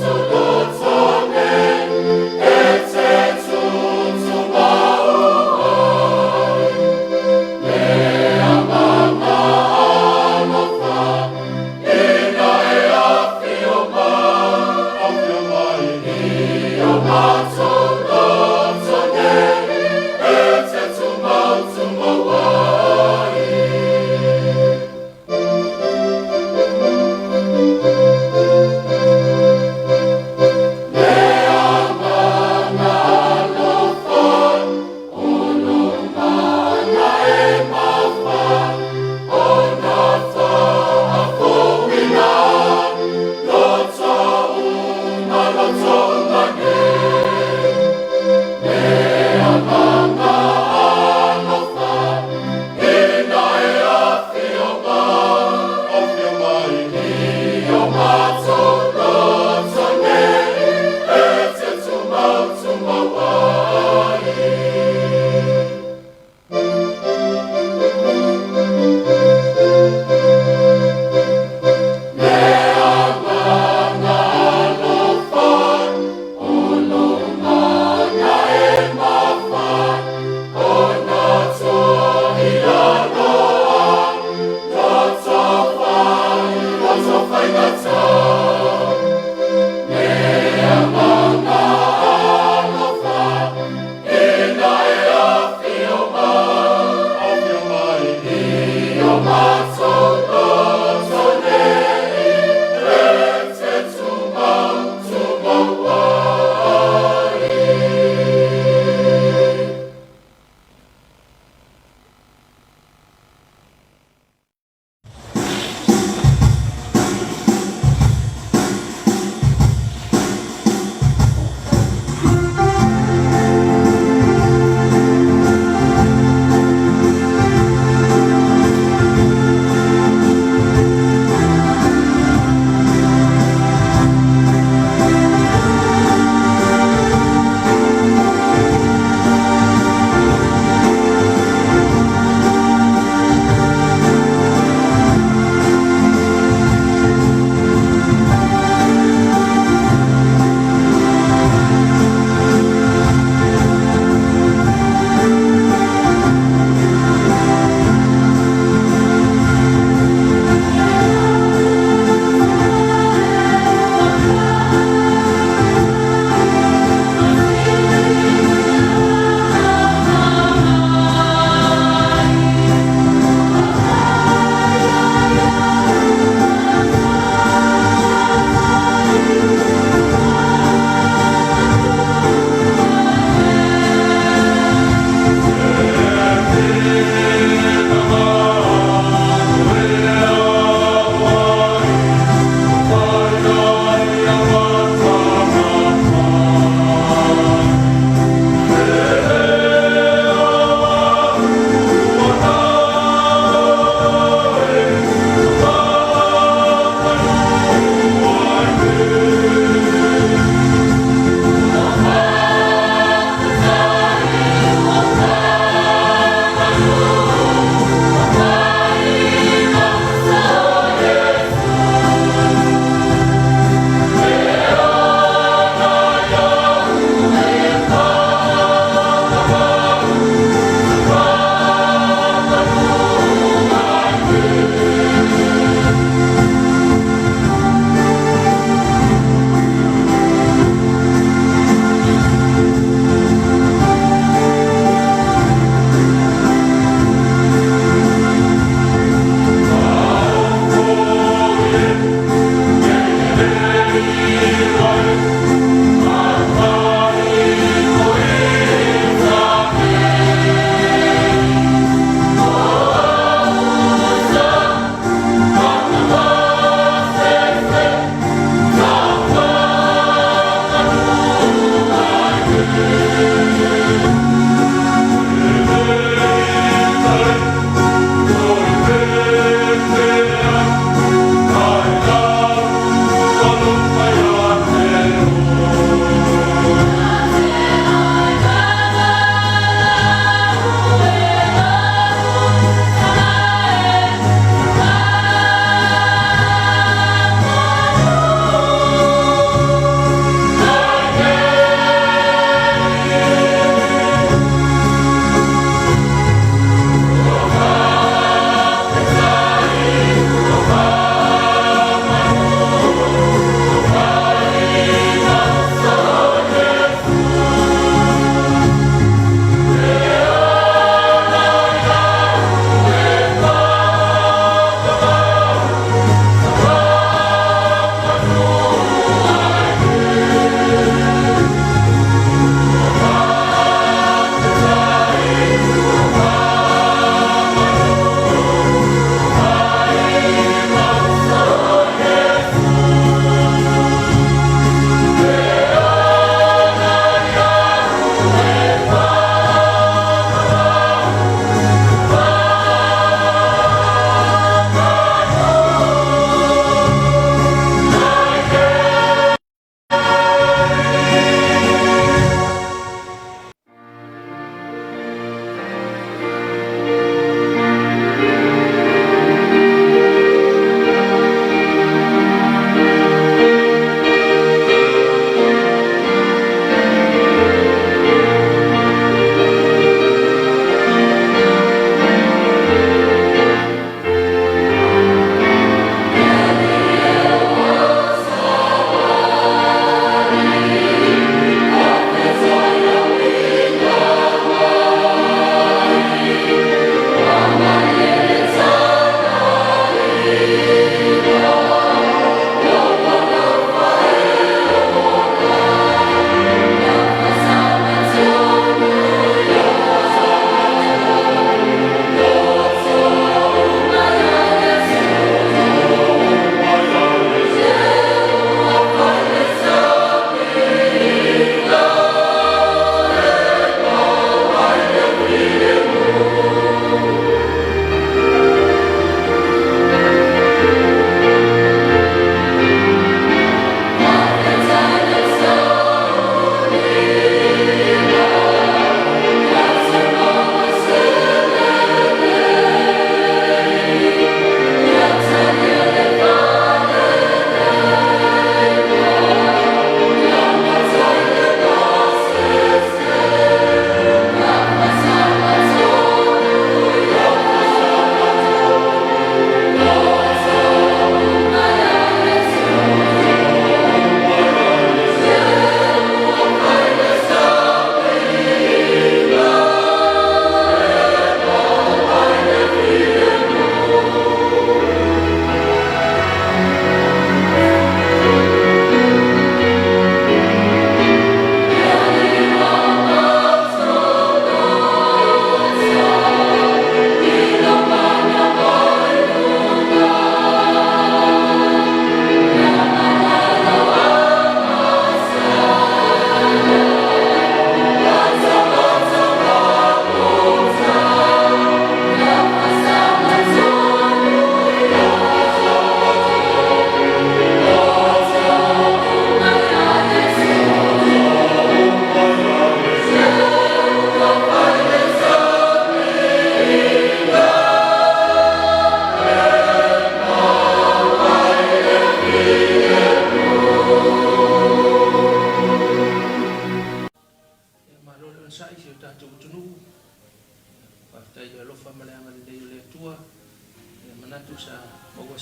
So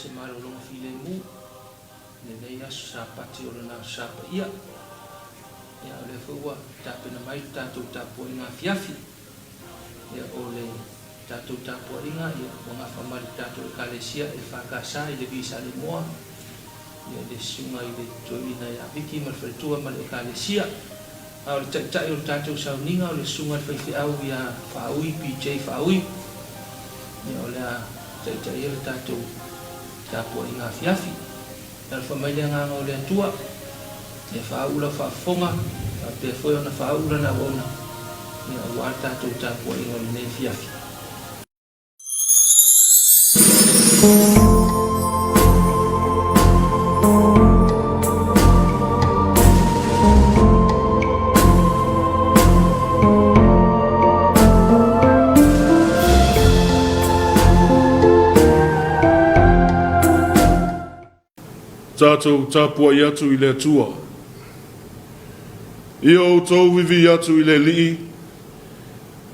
se maro longa file mu ne nei asu sapati o na sapa ia ia ole fua tapena mai tatu tapu inga Afiafi ia ole tatu tapu inga ia mga famari tatu kalesia EFKS TV2 Samoa ia de sunga ile toina ya viki malfretua mal kalesia au tai o tatu Sauniga ole sunga fai au ia faui PJ faui ia ole tai o tatu tapu inga Afiafi al família nga ole tua e faula fa fonga pe foi na faula na ona e o alta tu tapu inga ne Afiafi Tātou tāpua i atu i le tua. Ia o tau vivi atu i le lii.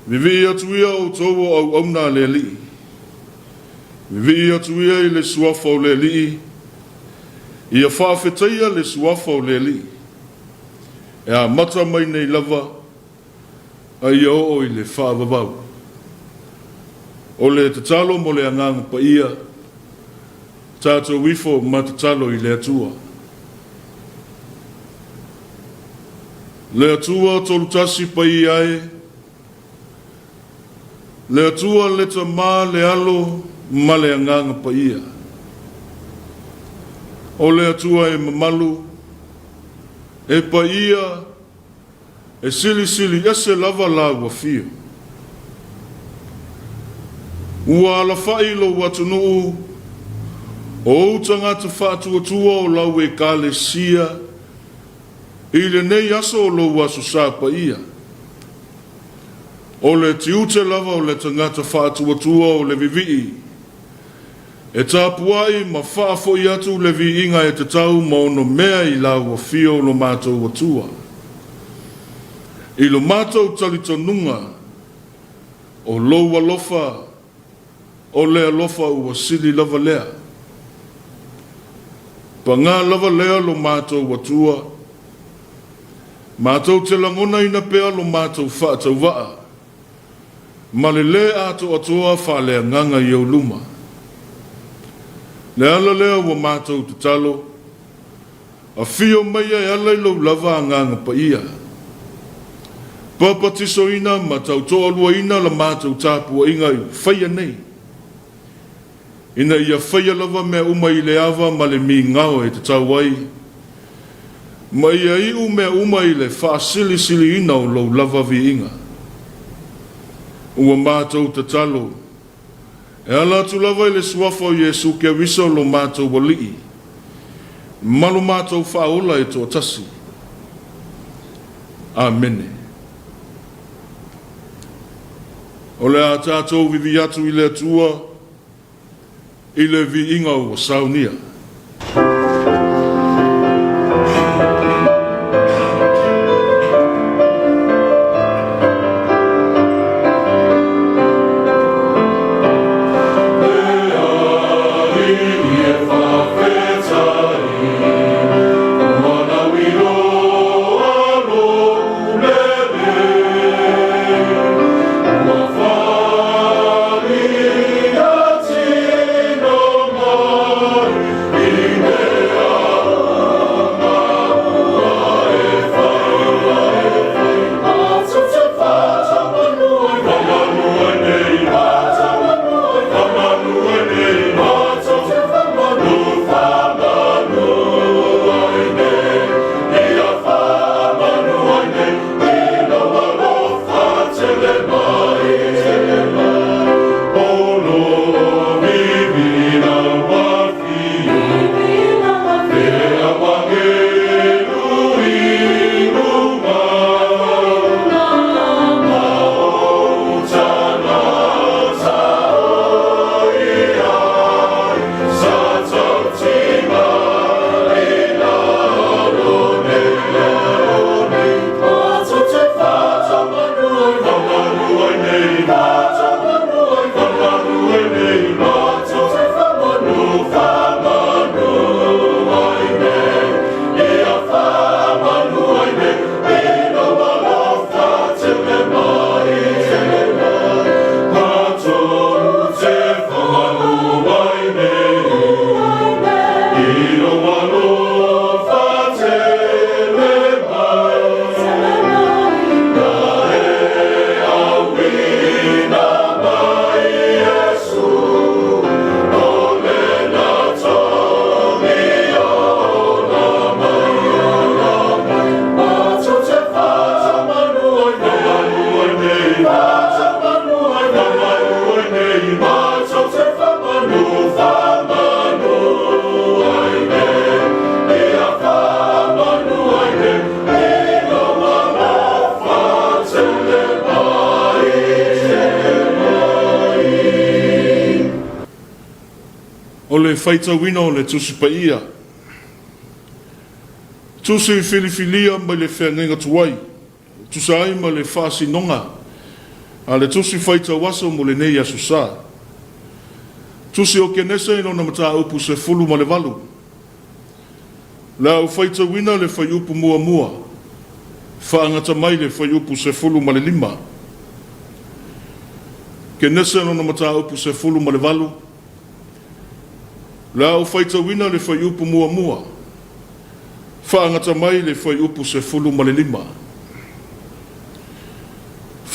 Vivi atu ia o tau au auna le lii. Vivi atu ia i le suafa o le lii. Ia whaafetaia le suafa o le lii. E a mata mai nei lava. A ia o i le whaavavau. O le tatalo mo le anganga pa ia. Tātou wifo matatalo i le atua. Le atua tolu tasi pa i ai. Le atua le ta mā le alo ma le anganga pa ia. O le atua e mamalu. E pa ia e sili sili ese lava la wafio. Ua ala whailo watunuu. O tangata whātua o lau e kālesia, i le nei aso o lau aso sāpa ia. O le tiute lava o le tangata whātua o le vivii. E tāpuai ma whaafo i atu le vi inga e te tau ma ono mea i lau a fio lo mātou watua. I lo mātou talitonunga o lau alofa, o le alofa ua sili lava lea. Pa ngā lava lea lo mātou watua. Mātou te langona ina pea lo mātou whaatau waa. Ma le le ato atoa wha lea nganga i au luma. Le ala lea wa mātou te talo. A fio mai e ala ilo lava a nganga pa ia. Papatiso ina ma tau toa lua ina la mātou tāpua inga i whaia nei. Ina ia whaia lava mea uma i le awa ma le mi ngao e te tauai. Ma ia iu mea uma i le wha sili sili ina o lau lava vi inga. Ua mātou te talo. E ala tu lava i le suafa o Yesu kia wiso lo mātou walii. Malu mātou whaola e tō tasi. Amene. O le a tātou vivi atu i le atua. I le vi inga o Sauniga. le whaita wina o le tusi pa ia. Tusi filifilia mai le whengenga tuai. Tusai ma le whaasi nonga. A le tusi whaita wasa mo le nei asu sa. Tusi o kenesa ino na mata upu se fulu ma le walu. La u whaita wina le whai upu mua mua. Whaangata mai le whai upu se fulu ma le lima. Kenesa ino na mata upu se fulu ma le walu. La u whaita wina le whai upu mua mua. Whaangata mai le whai upu se fulu ma le lima.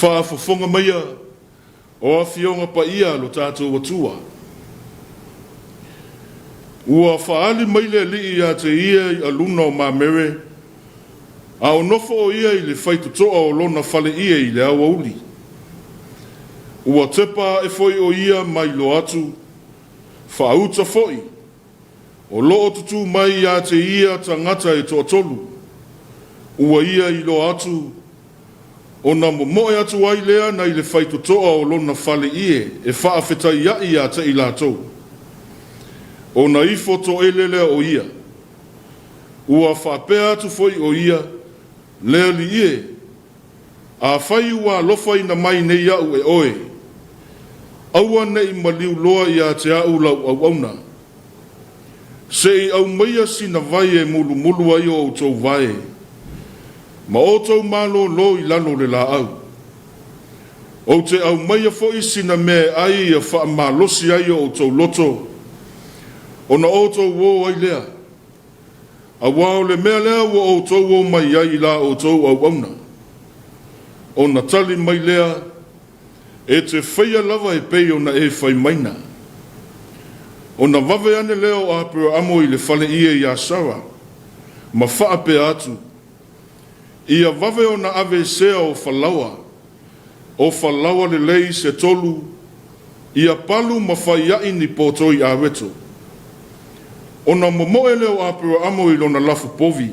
Whaafafonga maia o awhionga pa ia lo tātou watua. Ua whaali mai le li ia te ia i aluna o mamere, a o nofo o ia i le whaitutoa o lona whale ia i le awa uli. Ua tepa e foi o ia mai lo atu, whauta foi, o loo tutu mai ia te ia tangata e toa tolu. Ua ia i lo atu, o na momoe atu ai lea na i le whaitutoa o lona whale ie, e whaafetai ia ia te i lātou. O na ifo to elele o ia. Ua whapea atu foi o ia, lea li ie, a whai ua lofa ina mai nei au e oe. Aua nei maliu loa ia te au lau au auna. Se i au maia sina vai e mulu mulu ai o tau vai. Ma o tau malo lo i lano le la au. O te au maia foi sina me ai a wha malosi ai o tau loto. O na o tau wo ai lea. A wao le mea lea wo o tau wo mai ai la o tau au auna. O na tali mai lea, e te whaia lava e pei o na e whai maina. O na wawe ane leo a pera amo i le whale ia i a sawa, ma whaape atu. Ia wawe o na ave sea o whalawa le lei se tolu, ia palu ma whaiai ni potoi a weto. O na momoe leo a pera amo i lona lafu povi,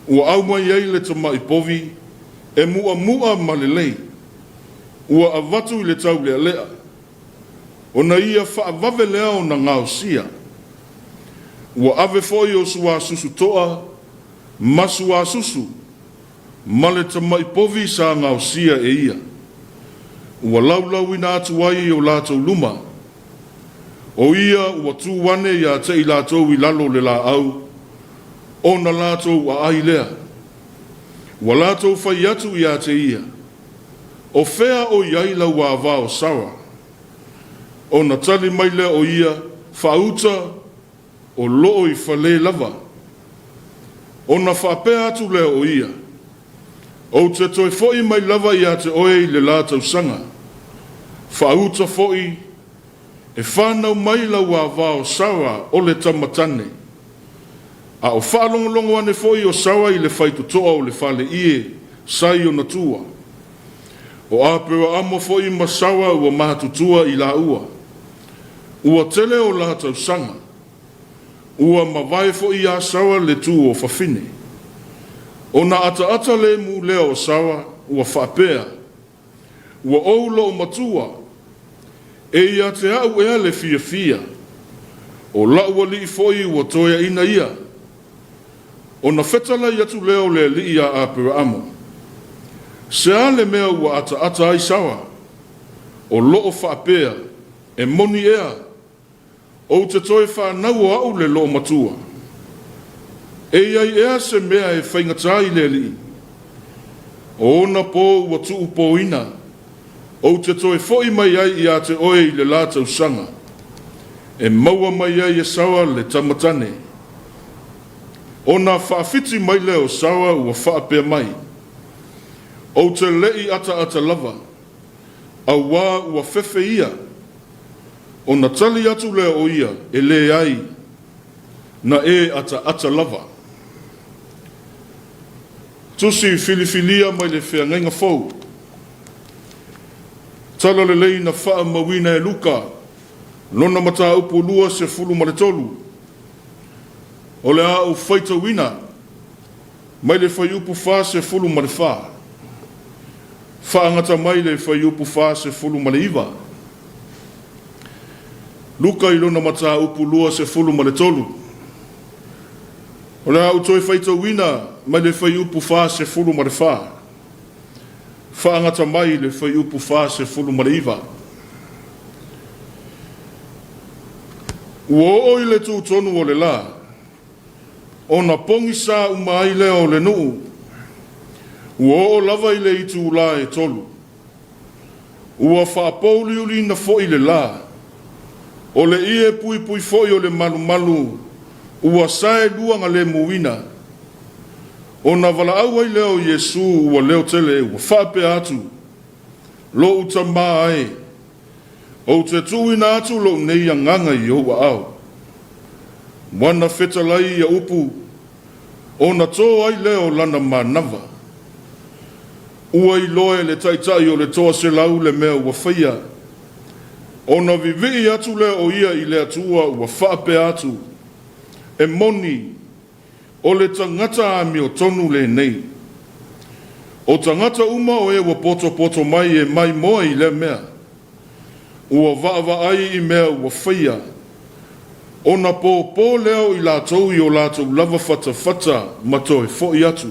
ua au mai ei le tama i povi, e mua ma le lei, ua avatu i le tau lea lea. O na ia whaavave lea o na ngao sia. Ua ave foi o sua susu toa, ma sua susu, ma le tama i povi sa ngao sia e ia. Ua laulau ina atu ai o lātou luma. O ia ua tūwane ia te i lātou i lalo le la au, o na lātou a ai lea. Ua lātou whai atu ia te ia. O whea o iai lau a vao sawa. O na tali mai lea o ia, whauta o loo i whale lava. O na whapea atu lea o ia. O te toi foi mai lava ia te oe i le lātou sanga. Whauta foi, e whanau mai lau a vao sawa o le tamatane. A o whaalongolongo ane foi o sawa i le whaitutoa o le whale ie, sai o na tua. O apera amo foi ma sawa ua mahatutua i la ua. Ua tele o lātou sanga. Ua mawai foi a sawa le tu o whawhine. O na ata le mu leo o sawa, ua whapea. Ua oulo o matua. E ia te au ea le fia. O laua li foi ua toia ina ia. O na whetala i atu leo le li ia apera amo. Se ale mea ua ata ai sawa. O loo whapea. E moni ea. O te toi whanau au le loo matua. E ai ea se mea e whaingatai le li. O na po ua tuu po ina. O te toi foi mai ai i a te oe i le lātou sanga. E maua mai ai e sawa le tamatane. O na whaafiti mai leo sawa ua whaapea mai. O te lei ata lava. Au wā ua whewhe ia. O na tali atu lea o ia e le ai. Na e ata lava. Tusi filifilia mai le whea ngainga fau. Tala le lei na wha mawina e luka. Lona mata upo lua se fulu ma le tolu. O le a o whaita wina. Mai le whai upu wha se fulu ma le wha. Whaangata mai le whai upu wha se fulu ma le iwa. luka i lona mata upu lua se fulu ma le tolu. O le au toi whaita wina mai le whai upu wha se fulu ma le wha. Whaangata mai le whai upu wha se fulu ma le iwa. Ua oi le tū tonu o le la. O na pongi sa umai le o le nuu. Ua o lava i le itu la e tolu. Ua whaapouli uli na fo i le la. O le ie pui pui foi o le malu malu. Ua sae luanga le muina. O na vala au ai leo Yesu ua leo tele ua whape atu. Lo utama ai. O te tuina atu lo nei anganga i oua au. Wana feta lai ia upu. O na tō ai leo lana manava. Ua i loe le taitai o le toa se lau le mea ua whaia. O na vivii atu leo o ia i le atua ua whape atu. E moni o le tangata ami o tonu le nei. O tangata uma o e wa poto poto mai e mai moa i le mea. Ua vaava ai i mea ua whaia. O na pō leo i lātou i o lātou lava fata fata mato e fōi atu.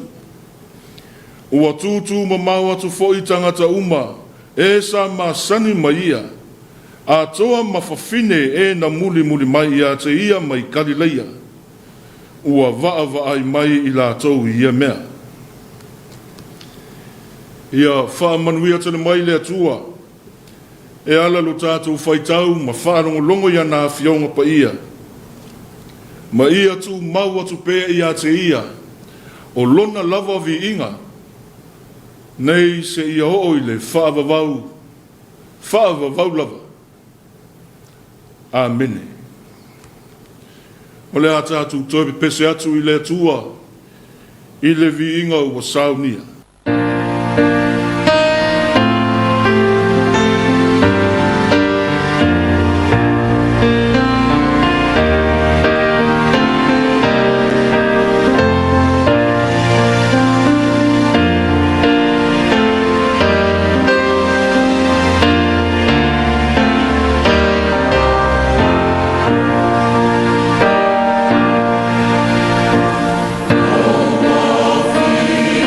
Ua tūtū mamau atu fōi tangata uma e sa masani mai ia. A toa mawhawhine e na muli muli mai ia te ia mai Galileia. Ua vaava ai mai i lātou i ia mea. Ia whaamanuia tane mai le atua. E ala lo tātou whaitau ma whārongo longo ia nā whionga pa ia. Ma ia tu mau atu pēa ia te ia. O lona lava vi inga. Nei se ia hooi le whaavavau. Whaavavau lava. Amene. O le tātou toi pese atu i le atua. I le vi inga ua Sauniga.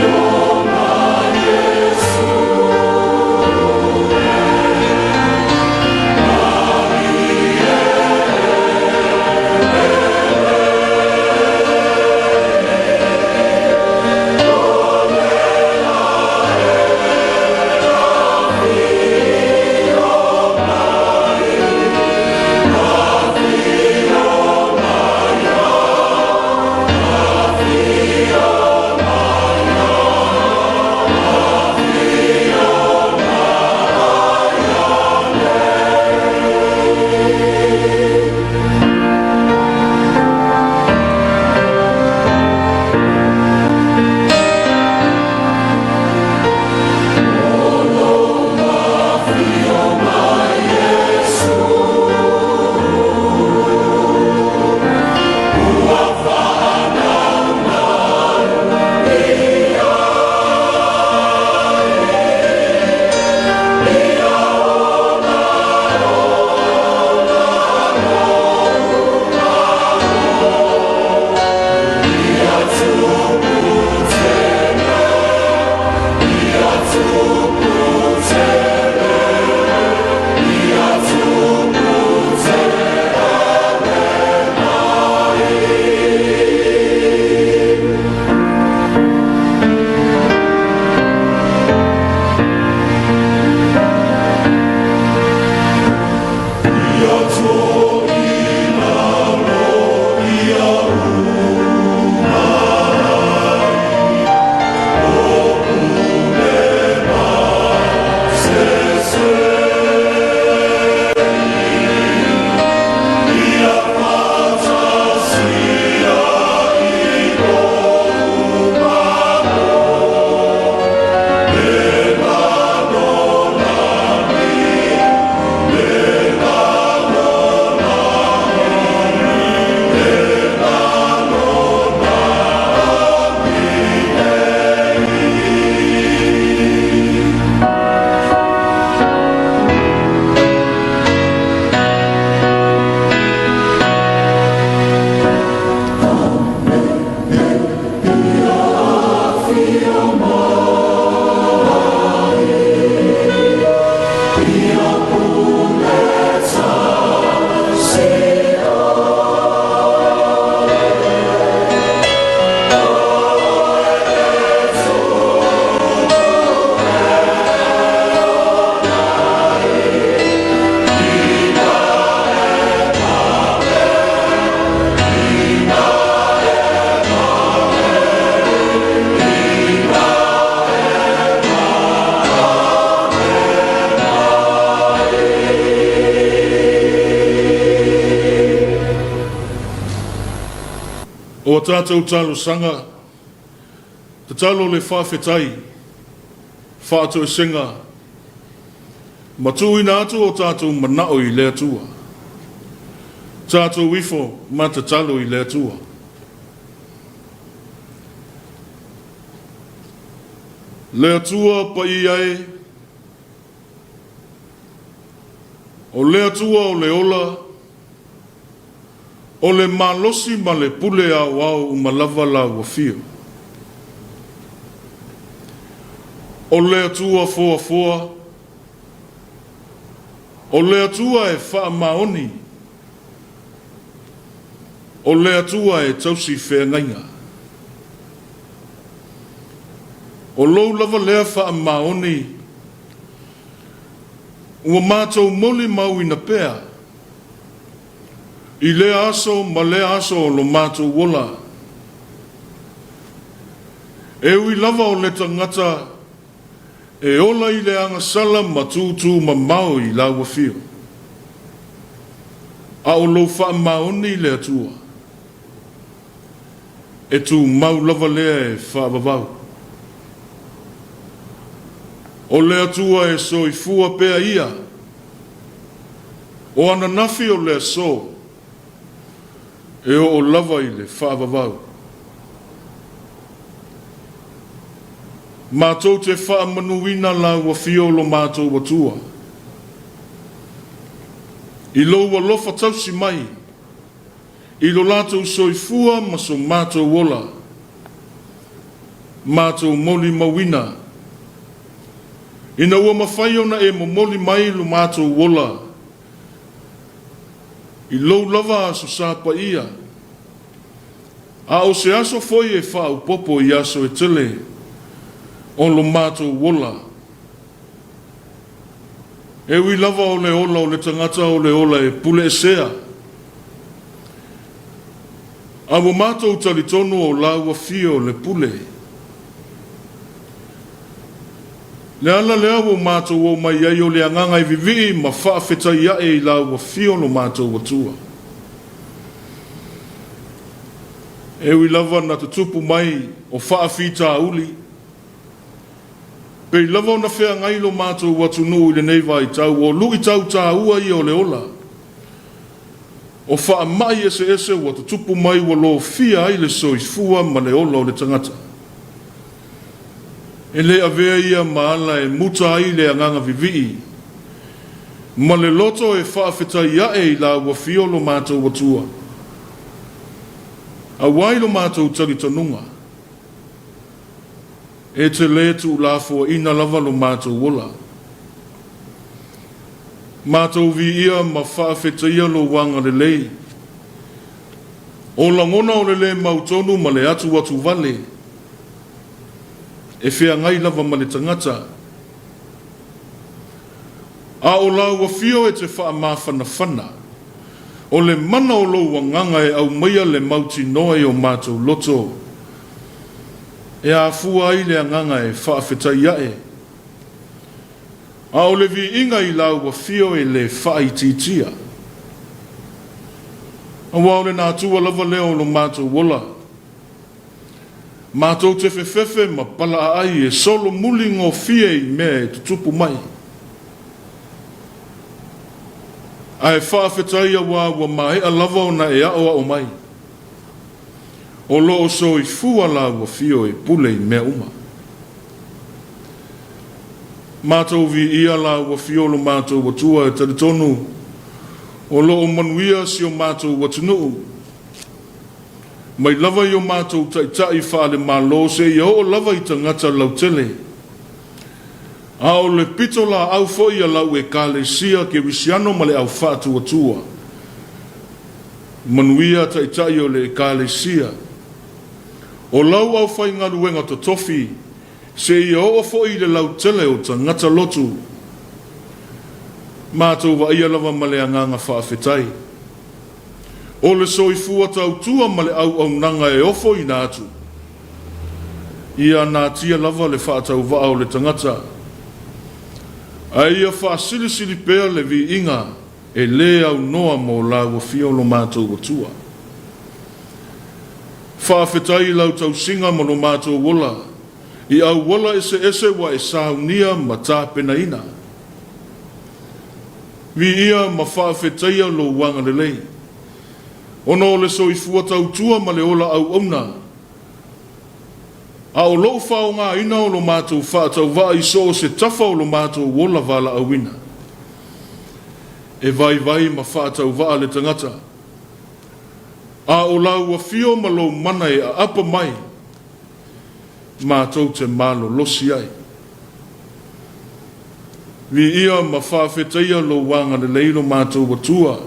Oh, o tātou talo sanga, te talo le whawhetai, whātou senga, matui nā atu o tātou manao i lea tua. Tātou wifo ma te talo i lea tua. Lea tua pa i ai, o lea tua o le ola, o le malosi ma le pule a wau umalava la wafio. O lea tua foa foa, o lea tua e wha maoni, o lea tua e tausi whea ngainga. O lou lava lea wha maoni, ua mātou moli mau ina pēa, i lea aso ma lea aso o lo mātou wola. E ui lava o le tangata, e ola i le anga sala ma tūtū ma mau i la wafio. A o lo wha maoni lea tua. E tū mau lava lea e wha vavau. O lea tua e so i fua pea ia. O ana nafi o lea so. E o lava i le wha vavau. Mātou te wha manuina la wafio lo mātou watua. I lo wa lofa tausi mai. I lo lātou soifua ma so mātou wola. Mātou moli mawina. Ina ua mawhai ona e mo moli mai lo mātou wola. I lo lava aso sāpa ia. A o se aso foi e wha upopo i aso e tele. O lo mātou wola. E ui lava o le ola o le tangata o le ola e pule e sea. A mo mātou talitonu o la wafio le pule. Le ala lea o mātou o mai ai o le anganga i vivi ma whaafeta ia e i la wafio lo mātou watua. E ui lava na tutupu mai o whaafita uli. Pei lava na whea ngai lo mātou watu nuu i le neiva i tau o lui tau tā ua i o le ola. O wha mai ese watu tupu mai wa lo fia ai le soifua ma le ola o le tangata. E le avea ia maala e muta ai le anganga vivii. Ma le loto e whaafeta ia e i la wafio lo mātou watua. A wai lo mātou talitanunga. E te le tu lafo ina lava lo mātou wola. Mātou vi ia ma whaafeta ia lo wanga le lei. O langona o le le mautonu ma le atu watu vale. E whea ngai lava ma le tangata. A o lau wafio e te wha mawhana whana. O le mana o lo wanganga e au maia le mauti noe o mātou loto. E a fua i le anganga e whaafeta iae. A o le vi inga i lau wafio e le whaititia. A wao le nātua lava leo lo mātou wola. Mātou te whewhewe ma pala ai e solo muli ngō fie i mea e tutupu mai. A e whaafeta ia wa mai a lava o na e aoa o mai. O loo so i fua la wafio e pule i mea uma. Mātou vi ia la wafio lo mātou watua e taritonu. O loo manuia si o mātou watunuu. Mai lava i o mātou taitai whaale malo se i o lava i tangata lautele. A o le pito la au foi a lau e kale sia ke wisiano ma le au whaatu watua. Manuia taitai o le kale sia. O lau au whai ngaruenga to tofi, se i o ofo i le lau tele o ta ngata lotu. Mātou wa ia lava ma le anganga whaafetai. O le soifua tau tua ma le au nanga e ofo i nātu. Ia nā tia lava le whaatau waa o le tangata. A ia whaasilisili pēr le vi inga e le au noa mo la wafio lo mātou watua. whaafetai lau tau singa mo lo mātou wola. I au wola ese wa e saunia ma tāpena ina. Vi ia ma whaafetai lo wanga lelei. Ono le so i fua tau tua ma le ola au auna. A o lo whao ngā ina o lo mātou whaatau wa i so se tafa o lo mātou wola wala au ina. E vai ma whaatau wa le tangata. A o lau a fio ma lo mana e a apa mai. Mātou te malo losi ai. Vi ia ma whaafeteia lo wanga le leilo mātou watua.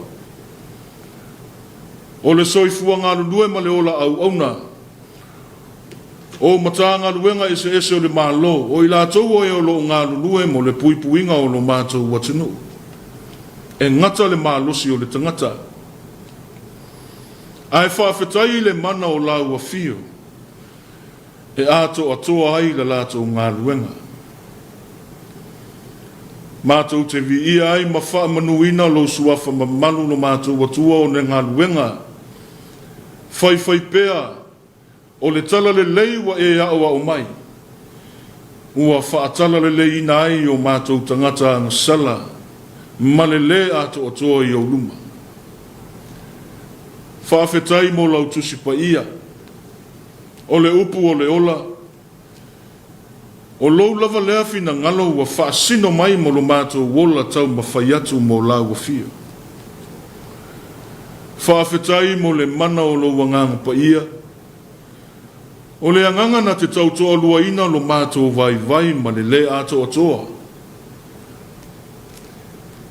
O le soifua ngā lulue ma le ola au auna. O matanga luenga ese o le malo. O i lātou o e o lo ngā lulue mo le puipuinga o lo mātou watinu. E ngata le malosi o le tangata. Ai whaafetai le mana o lau a fio. E ato atoa ai le lātou ngā luenga. Mātou te vi ia ai ma wha manuina lo suafa ma manu no mātou watua o ne ngā luenga. Whai pea o le tala le lei wa e au au mai. Ua whaatala le lei ina ai o mātou tangata ang sala. Ma le le ato atoa i o luma. Whaafetai mo lau tusi pa ia. O le upu o le ola. O lou lava lea fina ngalo wa whaasino mai mo lo mātou wola tau mawhaiatu mo lau wa fio. Whaafetai mo le mana o lo wanganga pa ia. O le anganga na te tau toa lua ina lo mātou vai ma le ato atoa.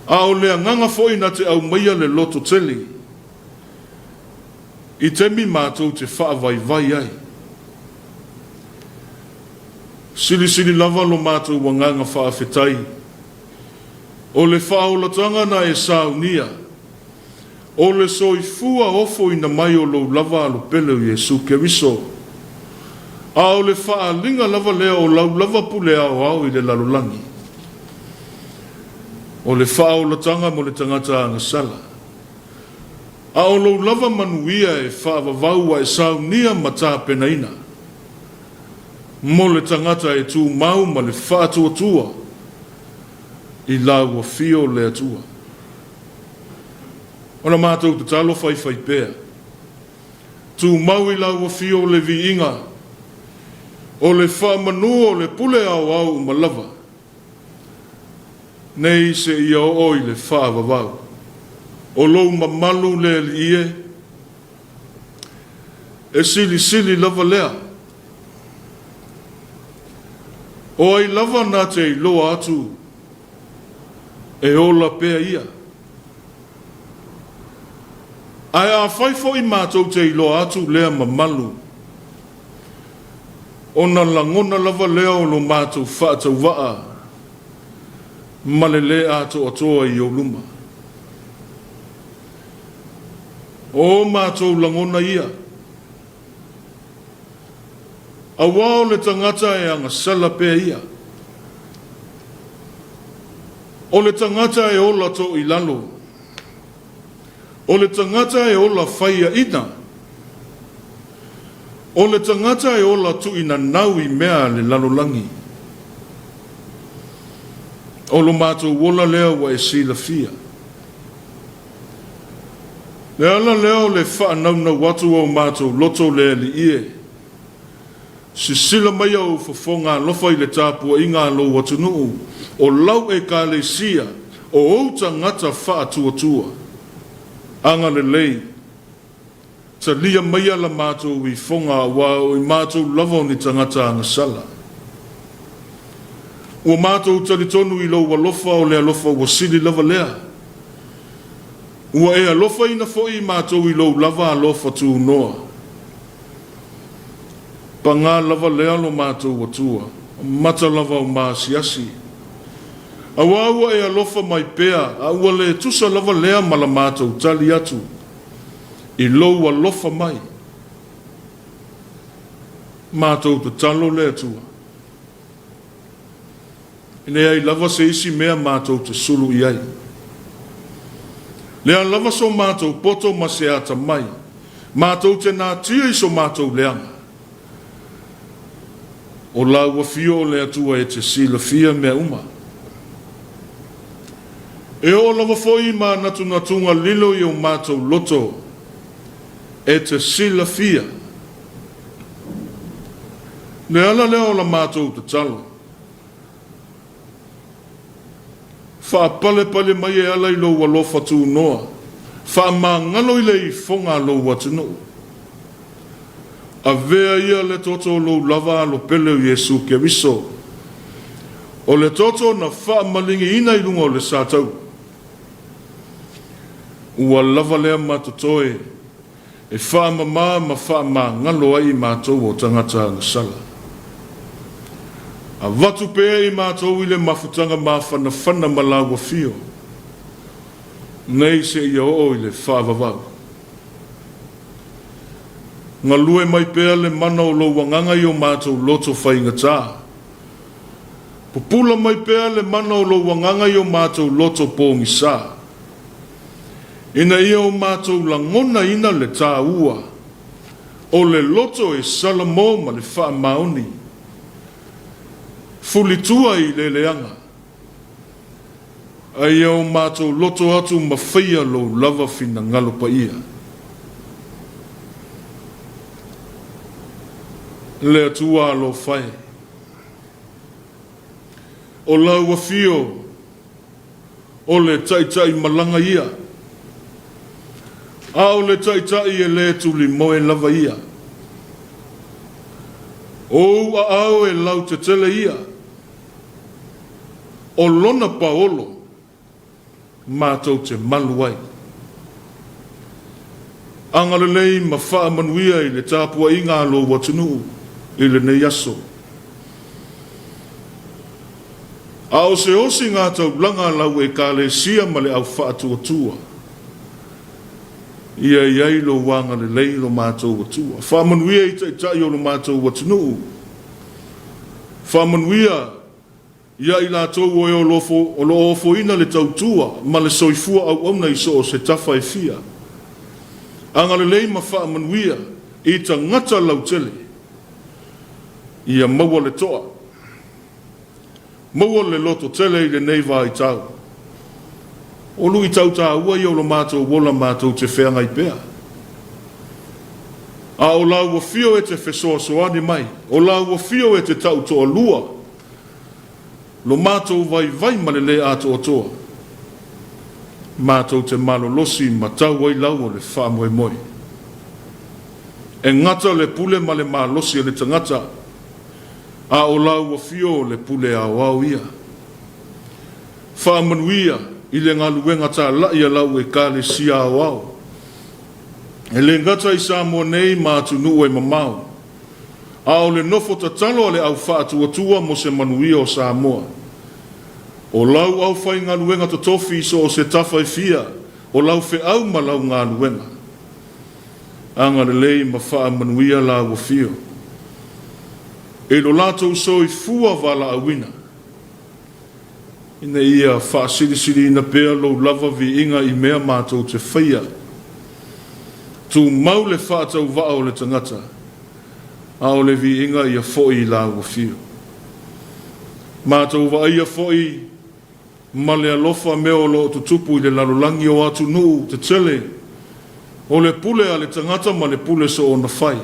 A o le anganga foi na te au maia le loto teli. I temi mātou te wha vai ai. Sili lava lo mātou wanganga whaafetai. O le whaolatanga na e Sauniga. O le soifua ofo ina mai o lo lava alo pele o Yesu Keriso. A o le whaalinga lava lea o lau lava pule au i le lalolangi. O le whaolatanga mo le tangata anga sala. A o lo lava manuia e whaavavaua e Sauniga ma tāpena ina. Mo le tangata e tū mau ma le whātua i lau a fio le atua. Ona mātou te talo whai pēr. Tū mau i lau a fio le vi inga. O le whamanu o le pule au ma lava. Nei se ia o i le whaavavau. O lou mamalu le li ie. E sili lava lea. O ai lava nā te loa atu e ola pēa ia. Ai a whaifo i mātou te loa atu lea mamalu. O na langona lava lea o lo mātou whaatau waa. Male lea ato atoa i o luma. O mātou langona ia. A wao le tangata e anga sala pēa ia. O le tangata e ola to i lalo. O le tangata e ola whaia ina. O le tangata e ola tu ina nau i mea le lalolangi. O lo mātou wola lea wa e sila fia. Le ala leo le wha nauna watu o mātou loto lea li ie. Si sila mai au whafonga lofa i le tāpua i ngā lo watu nuu. O lau e ka le sia. O outa ngata wha tua. Anga le lei. Ta lia mai ala mātou i whonga wa o i mātou lava ni tangata anga sala. Ua mātou talitonu i lau walofa o lea lofa wasili lava lea. Ua e alofa ina foi mātou i lau lava alofa tu noa. Pa ngā lava lea lo mātou watua. Mata lava o māsiasi. Awa e alofa mai pēa. Awa le tusa lava lea mala mātou tali atu. I lau alofa mai. Mātou te talo lea tua. Ine ai lava se isi mea mātou te sulu i ai. Lea lava so mātou poto ma se ata mai. Mātou te nā tia iso mātou leanga. O la ua fio o le atua e te sila fia mea uma. E o lava foi ma natu natunga lilo i o mātou loto e te sila fia. Le ala leo la mātou te talo. Wha pale pale mai e ala i lo walofa tu noa. Wha ma ngalo i le i fonga lo watu no. A vea ia le toto lo lava lo pele o Yesu ke viso. O le toto na wha malingi ina i lunga o le sātau. Ua lava lea matotoe. E wha ma wha ma ngalo ai mātou o tangata ngasala. A watu pēa i mātou i le mafutanga mawhana malawa fio. Nei se ia o i le whaavavau. Ngā lue mai pēa le mana o lo wanganga i o mātou loto whaingatā. Pupula mai pēa le mana o lo wanganga i o mātou loto pōngi sā. Ina ia o mātou langona ina le tā ua. O le loto e salamo ma le wha maoni. Fulitua i le leanga. Ai au mātou loto atu mawhia lo lava fina ngalo pa ia. Le atua lo whai. O lau fio. O le tai malanga ia. A o le tai e le tuli moe lava ia. O a au e lau te tele ia. O lona paolo. Mātou te maluai. Angalelei ma wha manuia i le tāpua i ngā lo watunu i le nei aso. A o se osi ngā tau langa lau e ka le sia ma le au wha atua tua. Ia iai lo wanga le lei lo mātou watua. Wha manuia i tai o lo mātou watunu. Wha manuia ia i la tau o lo ofo ina le tautua, ma le soifua au auna i so o se tafa e fia. Angale lei ma wha manuia, i ta ngata lau tele. Ia maua le toa. Maua le loto tele i le neiva i tau. O lu i tau ta ua i o lo mātou wola mātou te whea ngai pēa. A o lau o fio e te whesoa soani mai, o lau o fio e te tau toa lua, lo mātou vai ma le ato o toa. Mātou te malo losi ma tau ai lau o le wha moe moe. E ngata le pule ma le malosi e le tangata. A o lau o fio le pule a wau ia. Wha manuia i le ngaluenga ta lai a lau e ka le sia a wau. E le ngata i Samoa nei mātu nuu e mamau. A o le nofo tatalo le au wha atua mo se manuia o Samoa. O lau au whai ngā luenga to tofi so o se tawhai fia. O lau whe au ma lau ngā luenga. Anga le lei ma wha manuia la wa fio. E lo lato so i fua wala awina. Ina ia wha siri ina pēa lo lava vi inga i mea mātou te whaia. Tu mau le wha tau wa o le tangata. A o le vi inga ia foi la wa fio. Mātou wa ia foi ma le alofa meo lo tutupu i le lalolangi o atu nuu te tele. O le pule a le tangata ma le pule so o na whai.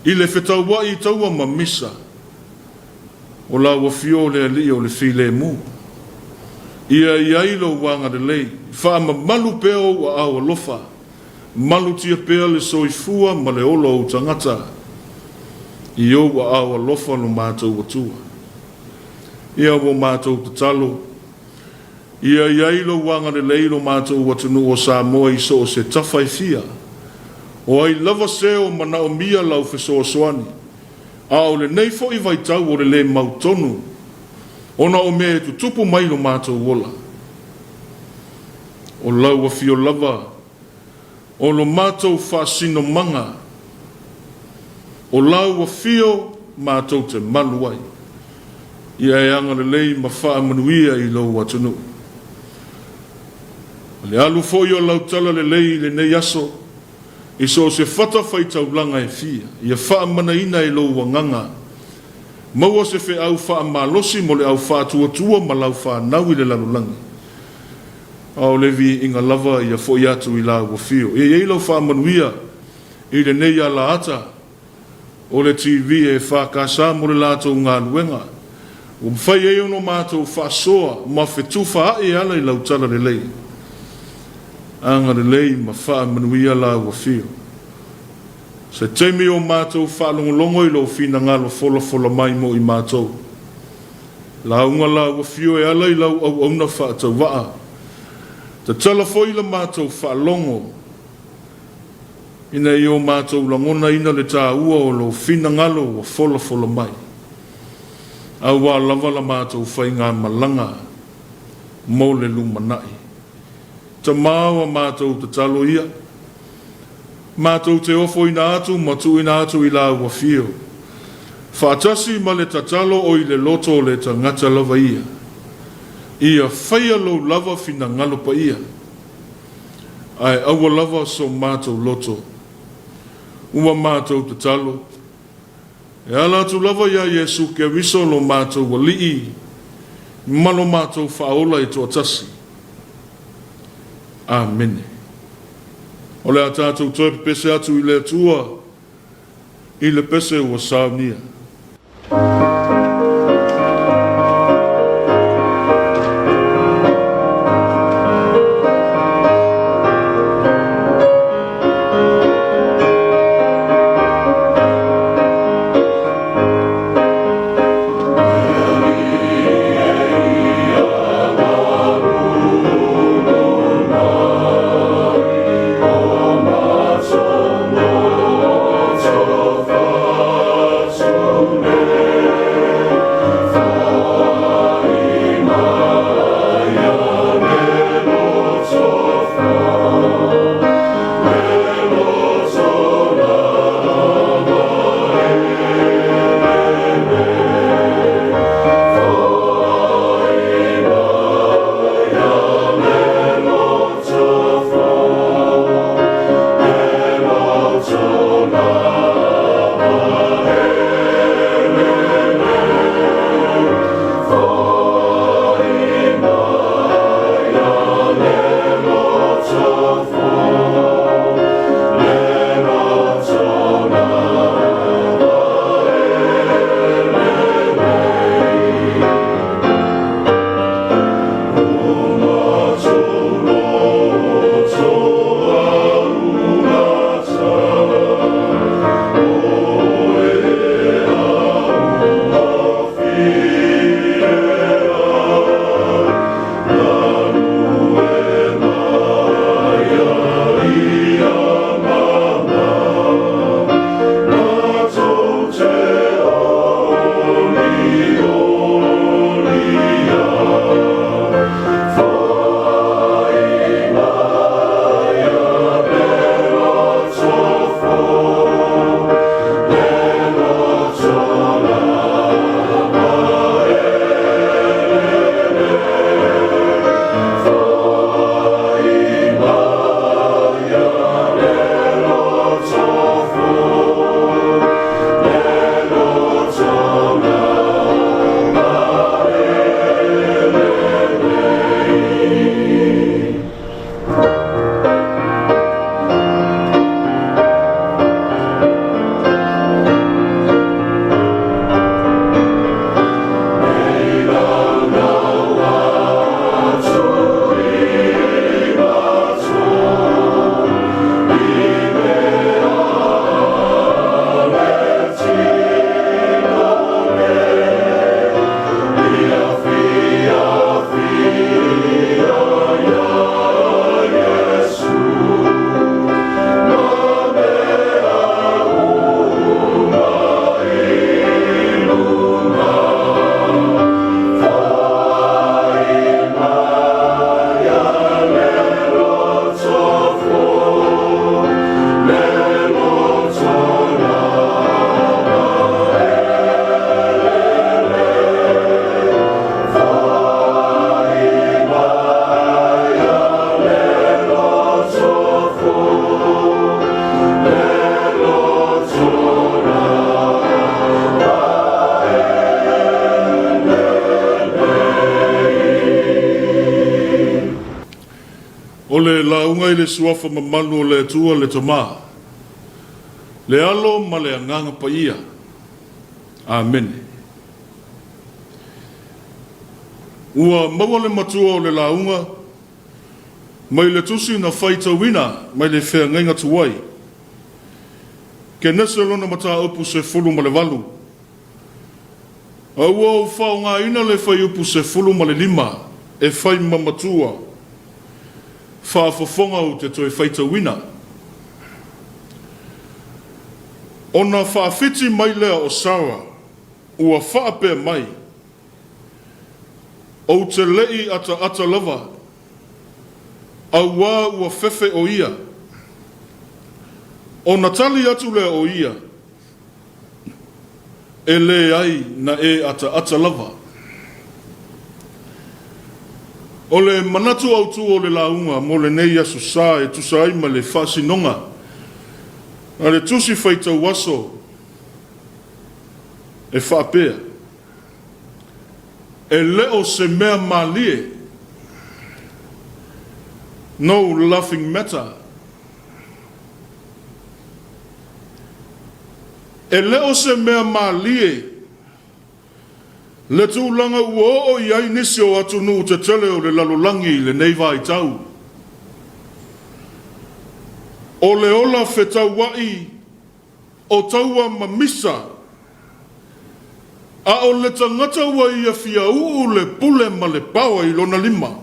I le whetau wa i taua ma misa. O la wa fio le ali o le file mu. Ia iailo wanga de lei. Wha ma malu peo wa au alofa. Malu tia pea le soifua ma le olo o tangata. I o wa au alofa no mātou watua. Ia wo mātou te talo. Ia iailo wanga de lei lo mātou watunu o Samoa i so o se tawhai fia. O ai lava seo mana o mia lau whesoa soani. A o le nei fo i vai tau o le mautonu. Ona o me tu tupu mai lo mātou wola. O lau a fio lava. O lo mātou whaasino manga. O lau a fio mātou te maluai. Ia e anga le lei ma wha manuia i lau atunu. Le alu fo i o lau tala le lei le nei aso. I so se whata whai taulanga e fia. Ia wha mana ina e lo wanganga. Maua se whi au wha malosi mo le au wha tua ma lau wha nau i le lalulangi. Au levi inga lava ia fo i atu i la ua fio. Ia iei lau wha manuia i le nei a la ata. O le TV e wha kasa mo le lato ngā luenga. O mwhai e ono mātou wha soa ma whetu wha e ala i lau tala le lei. Anga le lei ma wha manuia la ua fio. Se teimi o mātou wha longolongo i lo fina ngalo fola mai mo i mātou. La unga la ua fio e ala i lau au auna wha tau waa. Ta tala foi la mātou wha longo. Ina i o mātou langona ina le tā ua o lo fina ngalo o fola mai. Au wā lava la mātou whai ngā malanga mo le lumanai. Ta māua mātou ta talo ia. Mātou te ofo ina atu, matu ina atu i la ua fio. Whātasi ma le tatalo o i le loto le ta ngata lava ia. Ia whaia lo lava fina ngalo pa ia. Ai awa lava so mātou loto. Ua mātou te talo. E ala tu lava ia Yesu ke viso lo mātou wa lii. Malo mātou whaola i tua tasi. Amen. O le a tātou toi pese atu i le atua. I le pese ua Sauniga. So le launga i le suafa mamalu o le atua le tama. Le alo ma le anganga pa ia. Amen. Ua maua le matua o le launga, mai le tusi na whaita wina, mai le whea ngainga tuwai. Ke nese lona mata upu se fulu ma le walu. Aua o whao ngā ina le whai upu se fulu ma le lima, e whai mamatua. Whaafafonga o te toi whaita wina. Ona whaafiti mai lea o Sara, ua whaape mai. O te lei ata lava, au wā ua whewhe o ia. O na tali atu lea o ia, e le ai na e ata lava. O le manatu autu o le launga, mo le nei asu sā e tusa ai ma le whaasinonga. A le tusi whaitau waso, e whaapea. E leo se mea malie. No laughing matter. E leo se mea malie. Le tūlanga ua o iai nisi o atu nuu te tele o le lalolangi le neiva i tau. O le ola whetau wai o taua mamisa. A o le tangata wa i Afia le pule ma le pawa i lona lima.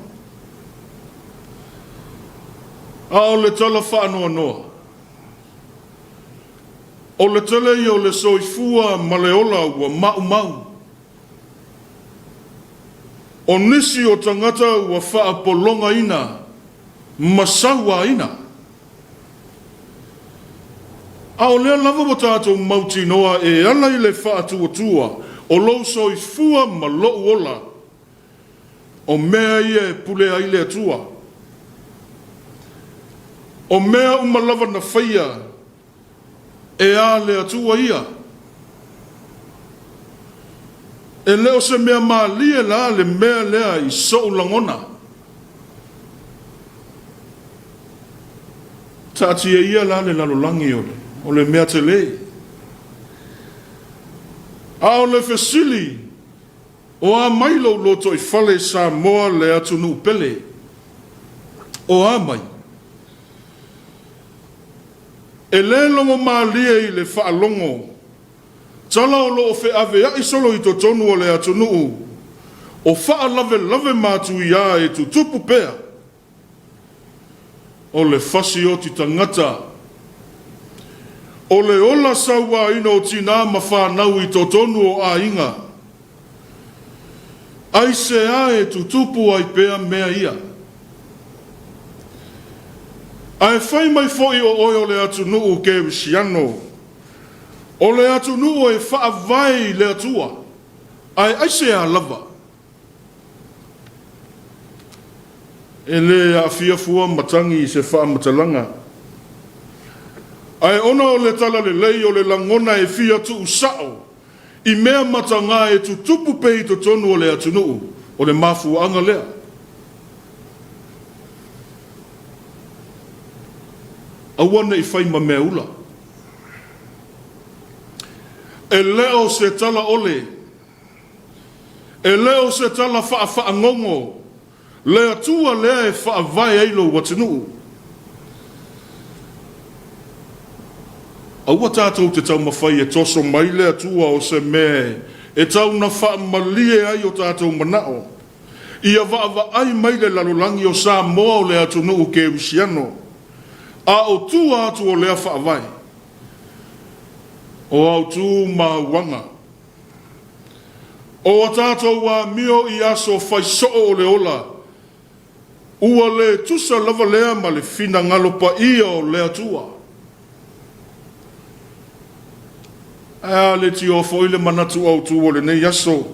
A o le tala whaanoa noa. O le tele i o le soifua ma le ola ua mau. O nisi o tangata ua whaapolonga ina, masawa ina. A o lea lava mo tātou mauti noa e ala i le whaatua o lo soifua ma lo ola. O mea ia e pule ai le atua. O mea umalava na whaia e a le atua ia. E leo se mea maalie la le mea lea i so langona. Tati e ia la le lalolangi o le mea te lei. A o le fesili o a mailo loto i fale Samoa le atu nu pele. O a mai. E le longo maalie i le whaalongo. Tala o lo o fe ave a isolo i to tonu o le atu nuu. O wha lave mātu i a e tu tupu pea. O le fasi o ti tangata. O le ola saua ino o tina ma whanau i to tonu o a inga. Ai se a e tu tupu ai pea mea ia. Ai whai mai foi o oi o le atu nuu ke wisiano. O le atu nuu e whaavai le atua. Ai se a lava. E le Afiafua matangi se wha matalanga. Ai ona o le tala le lei o le langona e fia tu usao. I mea matanga e tu tupu pei to tonu o le atu nuu. O le mafu anga lea. Awana i whai ma mea ula. E leo se tala ole. E leo se tala wha ngongo. Le atua lea e wha vai eilo watinu. Aua tātou te tau mawhai e toso mai le atua o se me. E tau na wha malie ai o tātou manao. Ia wa ai mai le lalolangi o Samoa o le atunu ke wisiano. A o tua atu o lea wha vai. O au tu mawanga. O a tātou wa mio i aso whai soo o le ola. Ua le tusa lava lea ma le fina ngalopa ia o lea tua. A le ti o foile manatu au tu o le nei aso.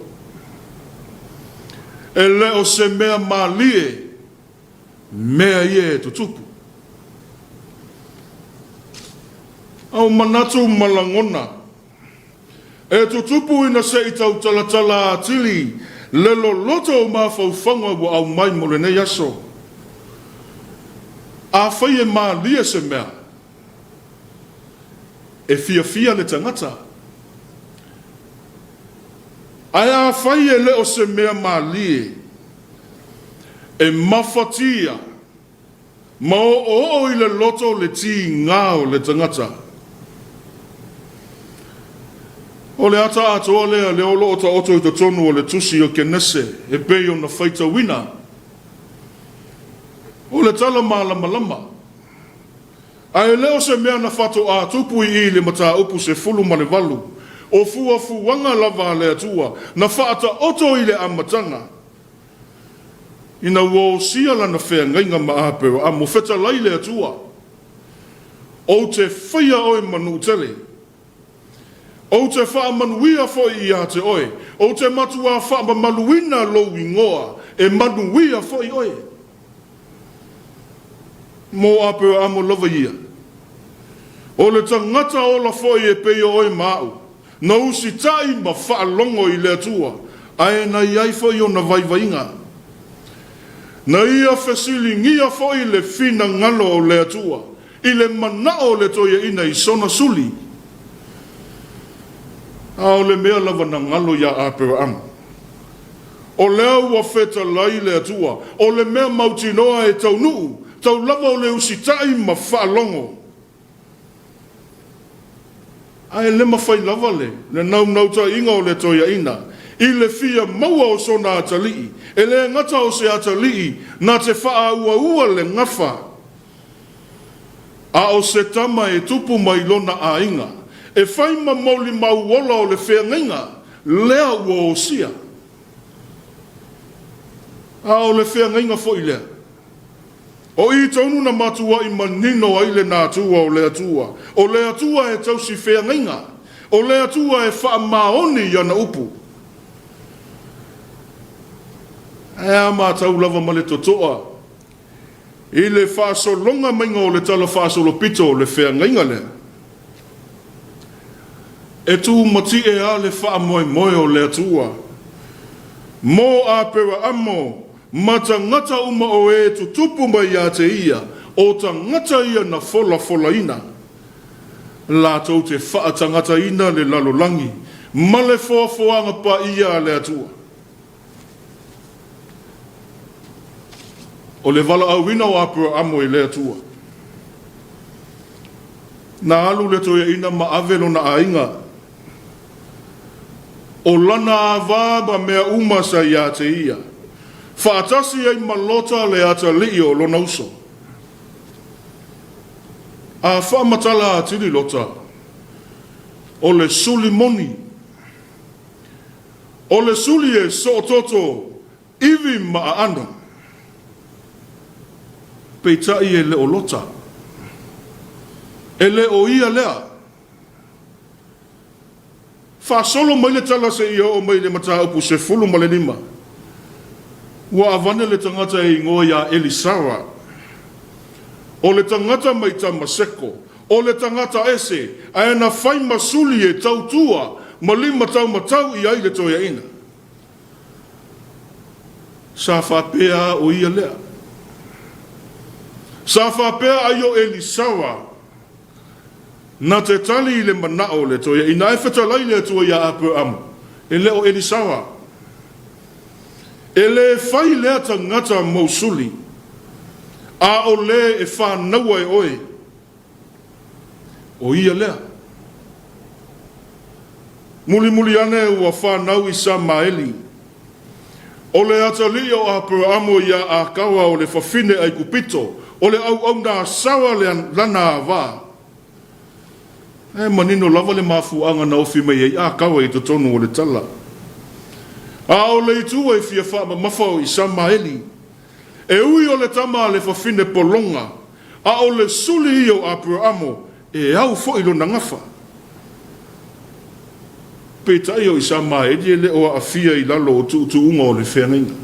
E le o se mea malie. Mea ie tutupu. Au manatu malangona. E tutupu ina se i tau talatala atili. Lelo loto o mawhauwhanga wa au mai mo le nei aso. a whai e mālia se mea, e fia le tangata. Ai a whai e leo se mea mālie, e mawhatia, ma o i le loto le ti ngāo le tangata. O le ata atoa lea le olo o ta oto i ta tonu o le tusi o kenese, e pei o na whaita wina. O le tala malama lama. Ai leo se mea na whato a tupu i le mata upu se fulu ma le valu. O fua fuanga lava le atua, na whaata oto i le amatanga. Ina wo sia lana whea ngainga maapero a mo wheta lai le atua. O te whaia oi manu tele. O te wha manuia foi i a te oe. O te matua wha maluina lo ingoa e manuia foi oe. Mo apero amo lava ia. O le tangata o la foi e peo oe mau. Na usi tai ma wha longo i le atua. Ae na iai foi o na vaivainga. Na ia fesili ngia foi le fina ngalo o le atua. I le manao le toia ina i sona suli. A o le mea lava na ngalo ia apero amu. O leo wa feta lai le atua. O le mea mautinoa e tau nuu. Tau lava o le usitai ma wha longo. Ai le mawhai lava le nau ta inga o le toia ina. I le fia maua o sona atalii. E le ngata o se atalii na te wha ua le ngafa. A o se tama e tupu mai lona a inga. E whai ma mauli mauola o le whea ngainga. Lea ua o sia. A o le whea ngainga fo i lea. O i taunu na matua i manino ai le nā atua o le atua. O le atua e tausi whea ngainga. O le atua e wha maoni i ana upu. E a mātau lava ma le totoa. I le whaaso longa mainga o le tala whaaso lo pito o le whea ngainga le. E tu mati e a le wha moe o le atua. Mo a pera amo. Ma ta ngata uma o e tu tupu mai a te ia, o ta ngata ia na fola ina. La tau te wha ta ngata ina le lalolangi, ma le foafoanga pa ia le atua. O le vala au wina o apura amo i le atua. Na alu le toia ina ma avelo na ainga. O lana avaba mea umasa ia te ia. Whaatasi ei malota le ata lii o lona uso. A whaamatala atiri lota. O le suli moni. O le suli e so toto iwi maa ano. Peitai e le o lota. E le o ia lea. Whaasolo mai le tala se ia o mai le mata upu se fulu ma le lima. Wa avane le tangata e ingoa ya Elisawa. O le tangata mai tamaseko. O le tangata ese. Ae na whai masuli e tautua. Ma lima tau matau i ai le toia ina. Sa whapea o ia lea. Sa whapea ai o Elisawa. Na te tali i le manao le toia ina. E whetalai le toia apu amu. E le o Elisawa. E le whai lea ta ngata mausuli. A o le e whanaua e oe. O ia lea. Muli ane ua whanau i Samaeli. O le atali o apura amo ia a kawa o le whawhine ai kupito. O le au na sawa le lana ava. E manino lava le mafuanga na ofi mai ei a kawa i tonu o le tala. A o le itua e fia wha mawhau i Samaeli. E ui o le tama le whawhine polonga. A o le suli i o apura amo. E au fo ilo na ngafa. Petai o i Samaeli e le o Afia i lalo o tuunga o le whenga.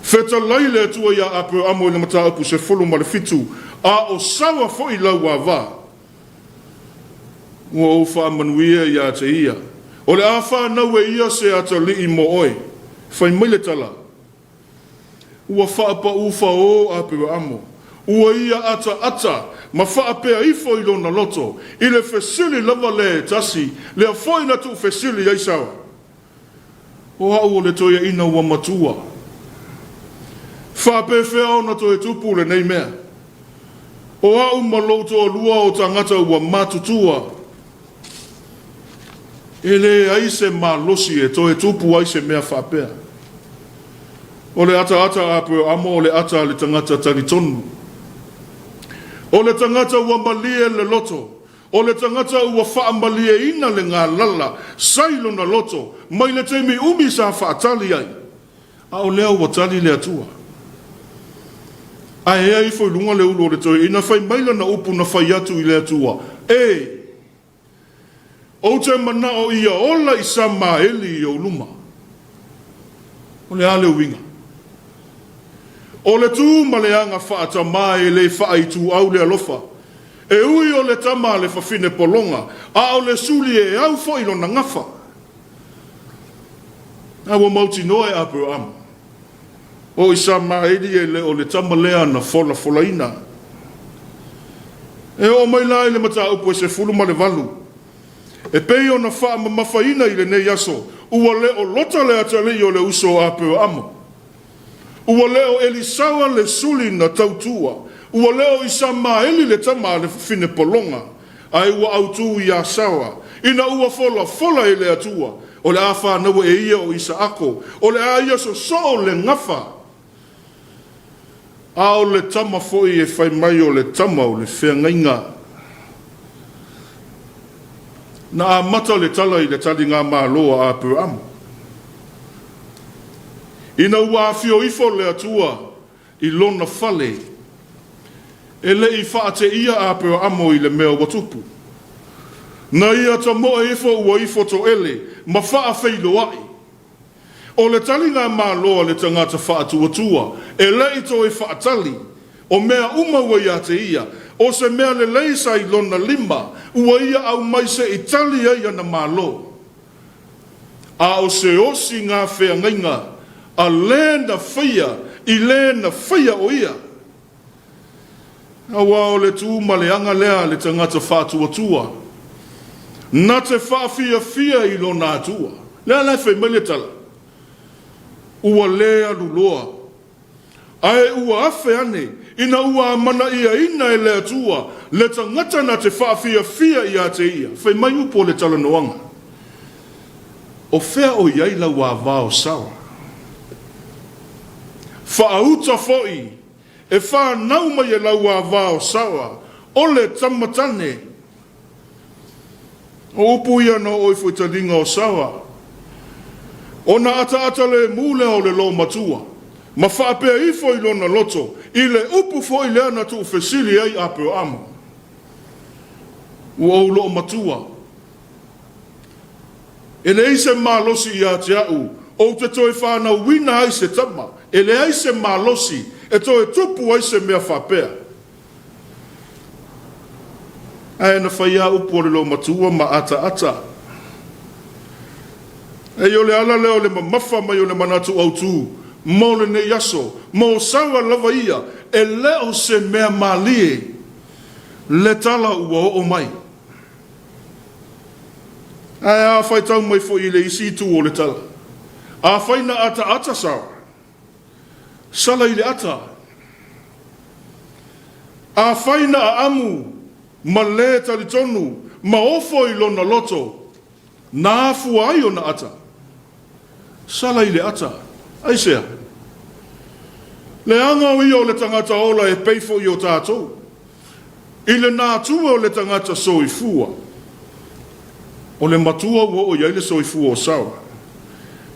Feta lai le atua ia apura amo i le mata apu se folo ma le fitu. A o sawa fo i lau a va. Ua o wha manuia ia te ia. O le awha nau e ia se ata li i mo oi. Whai maile tala. Ua whaapa uwha o apura amo. ua ia ata, ma whaapea ifo i lona loto, i le fesili lava le tasi, le a foi na tu fesili ai sawa. O hau o le toia ina ua matua. Whaapea whea o na toe tupu le nei mea. O hau malouto o lua o tangata ua matutua. Ele aise ma losi e toe tupu aise mea whaapea. O le ata apu amo o le ata le tangata taritonu. O le tangata ua malie le loto. O le tangata ua wha malie ina le ngā lala. Sailo na loto. Mai le teimi umi sa whaatali ai. A o lea ua tali le atua. A ea i fwoi lunga le ulo o le toi. Ina whai maila na upu na whai atu i le atua. O te mana o ia ola i sa maeli i o luma. O le ale winga. O le tū ma le anga whaata mai le wha i tū au le alofa. E ui o le tama le whawhine polonga. A o le suli e au fo ilo na ngafa. A wa mauti noe apu am. O i sa maeli e le o le tama lea na fola ina. E o mai lai le mata upo e se fulu ma le valu. E pei o na wha mawhaina i le nei aso. Ua le o lota le atali o le uso apu amo. Ua leo Elisawa le suli na tautua. Ua leo isa maeli le tama le fine polonga. Ai ua autu i asawa. Ina ua fola e le atua. O le awha nawa e ia o isa ako. O le aia so le ngafa. A o le tama foi e fai mai o le tama o le whea ngainga. Na a mata le tala i le tali ngā māloa a pu amu. Ina ua afio ifo le atua i lona fale. E le i whaate ia a peo amo i le mea watupu. Na ia ta moa ifo ua ifo to ele, ma wha feilo ai. O le tali ngā māloa le tangata whaatua, e le i to e whaatali, o mea uma ua ia te ia, o se mea le leisa i lona lima, ua ia au mai se i tali ai ana māloa. A o se osi ngā whea ngainga, a lena whaia, i lena whaia o ia. A wao le tū ma le anga lea le tangata whātua. Na te whaafia i lo nā tua. Lea lai whai mai le tala. Ua lea luloa. Ae ua awhi ane, ina ua mana ia ina e lea tua, le tangata na te whaafia i a te ia. Whai mai upo le tala noanga. O whea o iaila wā vāo sawa. Whaauta foi, e wha nauma e lau a vāo sawa, o le tamatane. O upu ia no oi fui taringa o sawa. O na ata le mule o le lo matua. Ma whaapea i foi lona loto, i le upu foi le ana tu fesili ai apeo amo. Ua o lo matua. E le ise malosi i a te au, o te toi whana wina ai se tama. E le ai se malosi, e to e tupu ai se mea whapea. Ae na whaia upo le lo matua ma ata. E o le ala leo le mamafa mai o le manatu au tu, mo le ne yaso, mo sawa lava ia, e leo se mea malie, le tala ua o mai. Ae a whai tau mai fo i le isi tu o le tala. A whai na ata sawa. Sala i le ata. A whaina a amu, ma le talitonu, ma ofo i lona loto, na afu ai o na ata. Sala i le ata. Aisea. Le anga o i o le tangata ola e peifo i o tātou. I le nātua o le tangata soifua. O le matua o iaile soifua o sawa.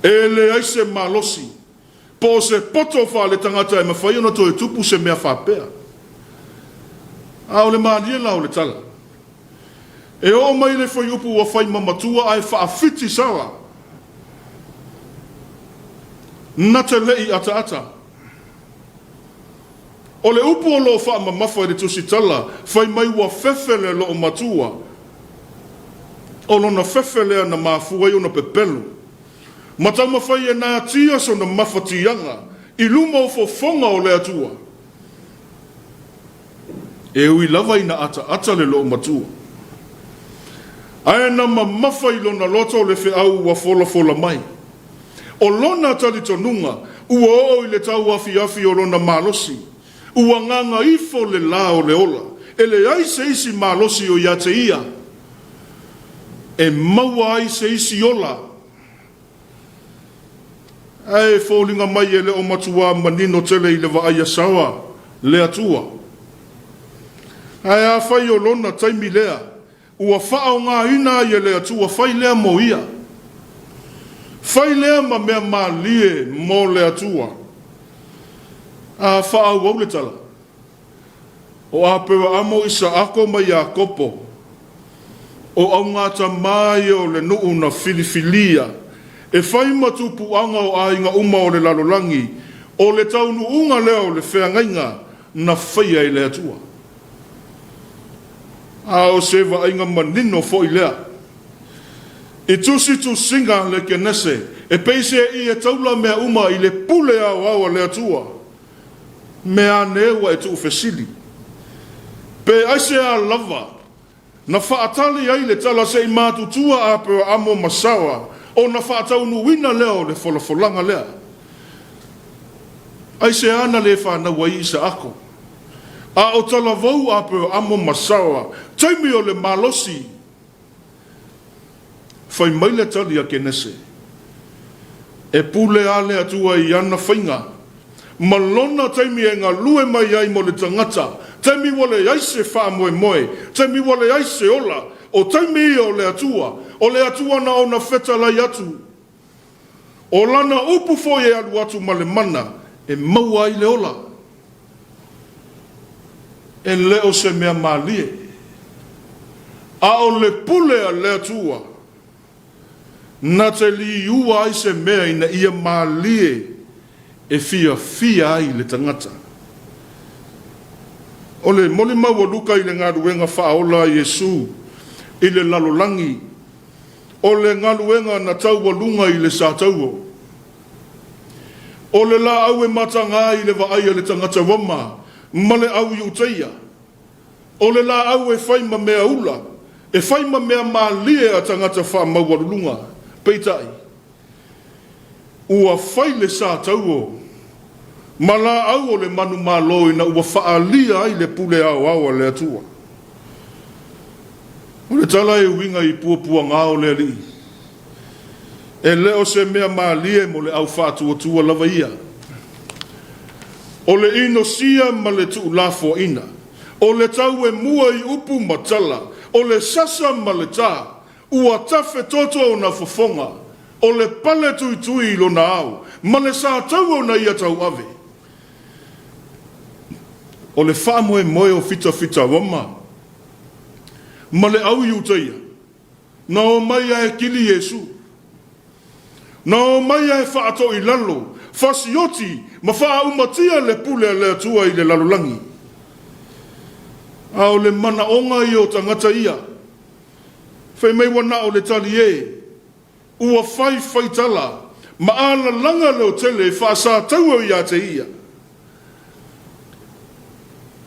E le aise malosi. Po se poto wha le tangata e mawhai ona to e tupu se mea whapea. A o le maalie la o le tala. E o mai le whai upu wa whai mamatua ai whaafiti sawa. Na te lei ata. O le upu o lo wha mamafa e le tusi tala, whai mai wa whewhele lo o matua. O lo na whewhele na mafua i o na pepelu. Matau mawhai e nā tia so na mawhatianga, i luma o fofonga o le atua. e ui lava ina ata le loo matua. Ae na mamafa I lona loto o le whiau wa fola mai. O lona tali tonunga, ua o I le tau Afiafi o lona malosi. Ua nganga ifo le la o le ola. E le ai se isi malosi o ia te ia. E maua ai se isi ola. Ae fōlinga mai e le o matua manino tele I le vaaya sawa, le atua. Ae a whai o lona taimi lea, ua whao ngā ina I le atua, whai lea mo ia. Whai lea ma mea malie mo le atua. A whao au le tala. O a pewa amo isa ako mai a kopo. O au ngata mai o le nuu na filifilia. E whai matupu anga o a inga uma o le lalolangi. O le taunu unga leo le whengainga na whaia I le atua. A o sewa inga manino fo I lea. E tusi tu singa le kenese. E peise I e taula mea uma I le pule au awa le atua. Mea newa e tu fesili. Pe aise a lava. Na whaatali ai le tala se I mātutua a pe amo masawa. O na whaatau nuina leo le wholafolanga lea. Aise ana le whanau ai isa ako. A o tala vau a pe amo masawa. Taimi o le malosi. Whai maile tali a kenese. E pule a le atua I ana whainga. Malona taimi e ngā lue mai ai mo le tangata. Taimi wale aise wha moe moe. Taimi wale aise ola. O taimi o le atua. O le atua na o na wheta lai atu. O lana upu foi e alu atu ma le mana. E maua I le ola. E leo se mea malie. A o le pule a le atua. Na te li ua ai se mea ina ia malie. E fia ai le tangata. O le moli maua luka I le ngaruenga whaola Yesu. I le lalolangi. O le ngaruenga na tau walunga I le sātauo. O le la au e matanga I le vaaya le tangata wama. Ma le au I uteia. O le la au e whaima mea ula. E whaima mea malie a tangata wha mawalunga. Peitai. Ua whai le sātauo. Ma la au o le manu māloi na ua whaalia ai le pule au awa le atua. O le tala e winga I puapua ngāo le li. E leo se mea maalie mo le au whātua tua lava ia. O le ino sia ma le tu lafo ina. O le tau e mua I upu matala. O le sasa ma le tā. Ua tafe toto o na fofonga. O le pale tui lo na au. Ma le sa tau o na ia tau ave. O le wha moe o fita wama. Ma le au iuteia. Na o mai e kili Yesu. Na o mai e whaato I lalo. Fasioti ma wha umatia le pule le atua I le lalolangi. A o le mana onga I o tangata ia. Whai mei wana o le tali e. Ua whai tala. Ma ala langa leo tele wha sa tau I a te ia.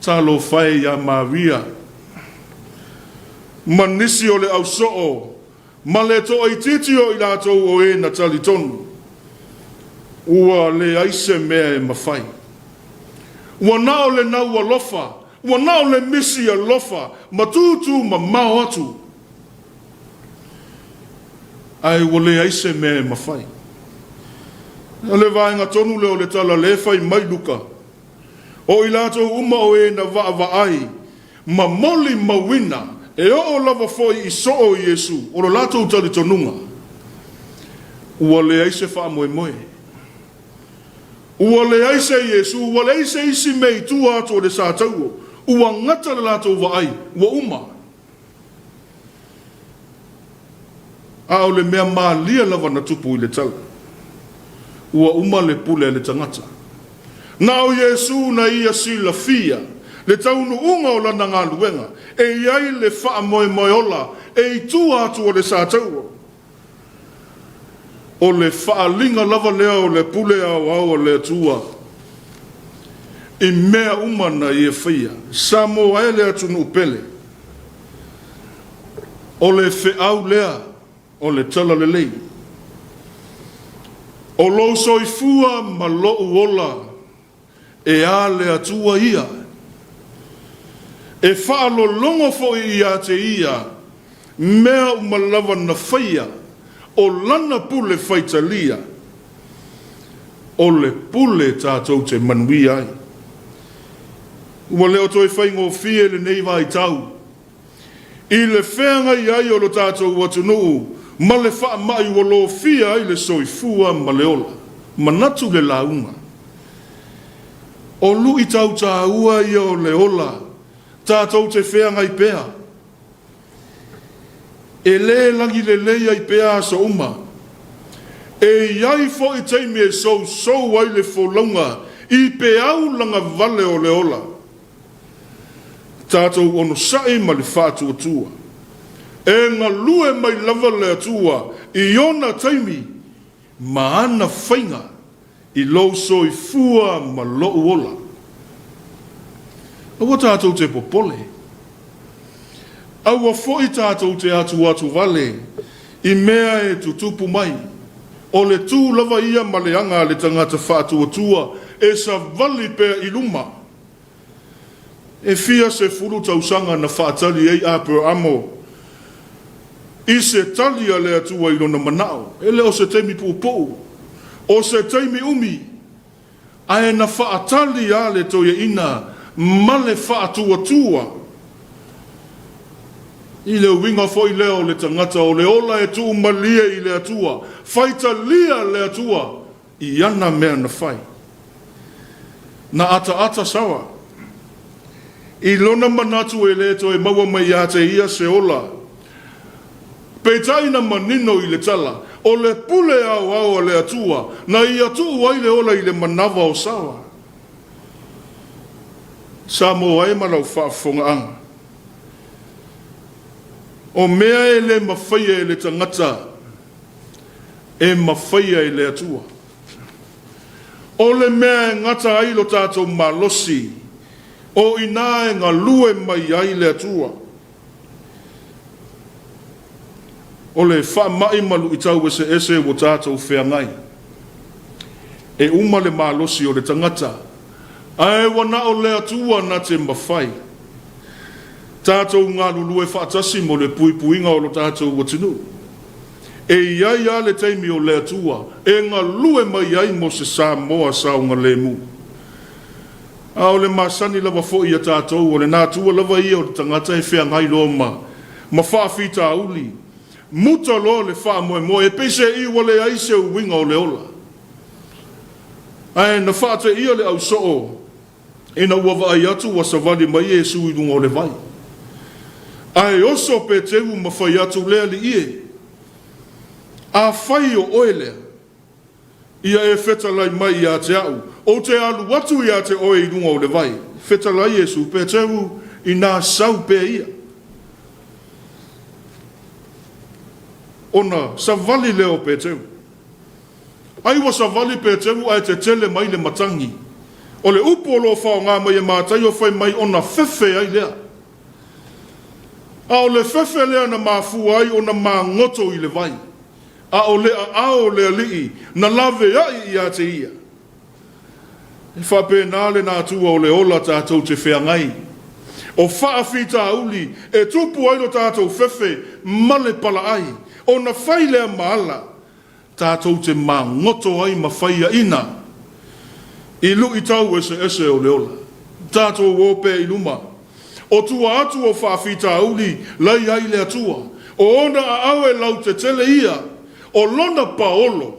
Talo whai ia Maria. Manisi o le au soo. Ma le to ai titi o I lātou o e na tali tonu. Ua le aise mea e mawhai. Ua nao le nau alofa. Ua nao le misi alofa. Ma tūtū ma mau atu. Ai ua le aise mea e mawhai. Le vaenga tonu leo le tala le whai mai luka. O I lātou uma o e na vaai. Ma moli mawina. E o lava foi I soo Yesu. O lo lātou tali tonunga. Ua le aise wha moe moe. Ua le aise Yesu. Ua le aise isi mei tu ato le sātauo. Ua ngata le lātou vaai. Ua uma. A o le mea maalia lava na tupu I le tala. Ua uma le pule le tangata. Na o Yesu na ia sila fia. Le taunu unga o lana ngā luenga. E iai le wha moe ola. E I tu atu o le sātauo. O le wha linga lava lea o le pule au au o le atua. I mea umana I whaia. Samoa e lea tunu upele. O le whiau lea, o le tala le lei. O lo soifua ma lou ola, e a lea tua ia. E whaalo longo fo ia te ia, mea umalawa na whaia, o lana pule whaitalia, o le pule tātou te manui ai. Ua leo toi whaingo fie le nei vai tau. I le whenga i ai o lo tātou watunuu, ma le wha mai o lo fia ai le soifua ma le ola, manatu le launga. O lu I tau tā ua I o le ola, tātou te whenga I pea. E le langi le leia I pea so uma. E iai fo I teimi e so ai le wholonga, I peau langa vale o le ola. Tātou ono sae ma le whātua tua. E ngā lue mai lava le atua, I ona taimi, ma ana whainga, I lo soifua ma loo ola. Awa tātou te popole. Awa foi tātou te atu vale, I mea e tutupu mai. O le tū lava ia ma le anga le tangata whātua tua, e sa vali pēr I luma. E fia se furu tausanga na whaatali ei apu amo. I se tali a lea tua I lona manao. E leo se teimi pūpou. O se teimi umi. Ae na whaatali a le toia ina. Ma le whaatua tua. I leo winga foi leo le tangata o le ola e tu malia I lea tua. Whaita lia lea tua. I ana mea na whai. Na ata sawa. I lona manatu e le to e maua mai a te ia se ola. Peitai na manino I le tala. O le pule au le atua. Na I atu wai le ola I le manava o sawa. Samoa e malau whaafonga anga. O mea e le mawhaia e le tangata. E mawhaia e le atua. O le mea e ngata ai lo tātou malosi. O ina e ngā lue mai ai le atua. O le wha mai malu I tau ese o tātou whea ngai. E uma le malosi o le tangata. Ae wana o le atua na te mawhai. Tātou ngā lulue whaatasi mo le puipuinga o lo tātou watinu. E iai a le teimi o le atua. E ngā lue mai ai mo se Samoa saunga le mu. A o le masani lava fo I a tātou, o le nātua lava I o le tangata e whea ngai lo ma whaafita uli. Muta lo le wha moe, e pese I wale aise o winga o le ola. Ai na whaate I le au soo, e na uawa ai atu wa savali mai e sui dunga o le vai. Ai oso pe tehu ma whai atu lea li ie. A whai o oelea. Ia e whetalai mai I a te au. O te alu watu I a te oe I runga o le vai. Whetalai e su pe tehu I nā sau pe ia. Ona savali leo pe tehu. Ai wa savali pe tehu ai te tele mai le matangi. O le upo lo whao ngā mai e mātai o whai mai ona whewhe ai lea. A o le whewhe lea na māfu ai ona mā ngoto I le vai. A o le alii na lave ai I a te ia. E whape nāle nā tua o le ola tātou te whea ngai. O whaafita uli e tupu ai lo tātou whewhe male pala ai. O na whai lea maala tātou te mā ngoto ai ma whaia ina. I lu I tau ese o le ola. Tātou ope I luma. O tua atu o whaafita uli lai ai le atua. O ona a awe lau te tele ia. O lona paolo.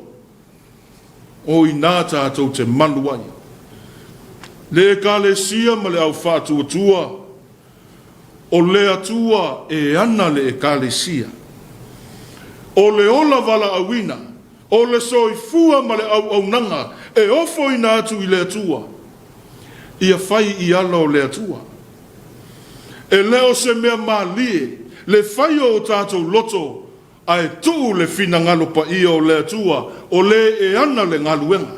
O I nā tātou te manu ai. Le kale sia ma le au whātua tua. O le atua e ana le kale sia. O le ola wala awina. O le soifua ma le au nanga. E ofo I nā atu I le atua. Ia whai I ala o le atua. E leo se mea malie. Le whai o tātou loto. Ai tuu le fina ngalo pa ia o le atua. O le e ana le ngaluenga.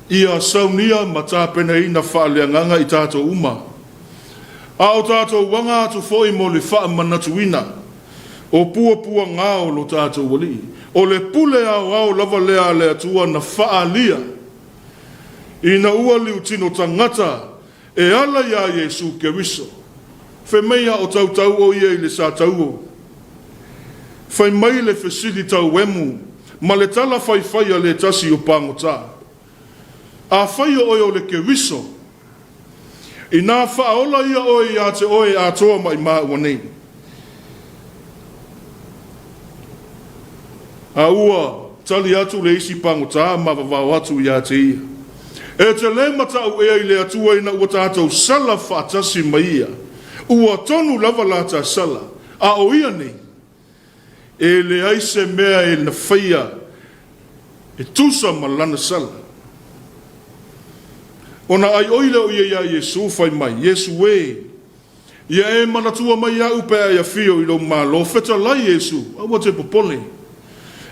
ia saunia matapena ina whaaleanganga I tātou uma. A o tātou wanga atu foi mo le wha manatuina, o pua ngao lo tātou wali, o le pule au lava lea le atua na wha lia, ina ua liu tino tangata, e ala ia Yesu Keriso, fe meia o tautau o ia I le sa tauo, fai mai le fesili tau wemu, ma le tala fai a le tasi o pangota. A fai o le Keriso, ina whaola ia oi a te oi a toa mai maa ua nei. A ua tali atu le isi pangota ma vavau atu ia te ia. E te le matau ea I le atua ina ua tātou sala whaatasi mai ia. Ua tonu lava la ta sala. A o ia nei. E le aise mea e na whaia. E tusa malana sala. Ona ai oile o ia Yesu fai mai. Yesu e. Ia e manatua mai au pe ai afio I lo malo. Feta lai Yesu. Awa te popole.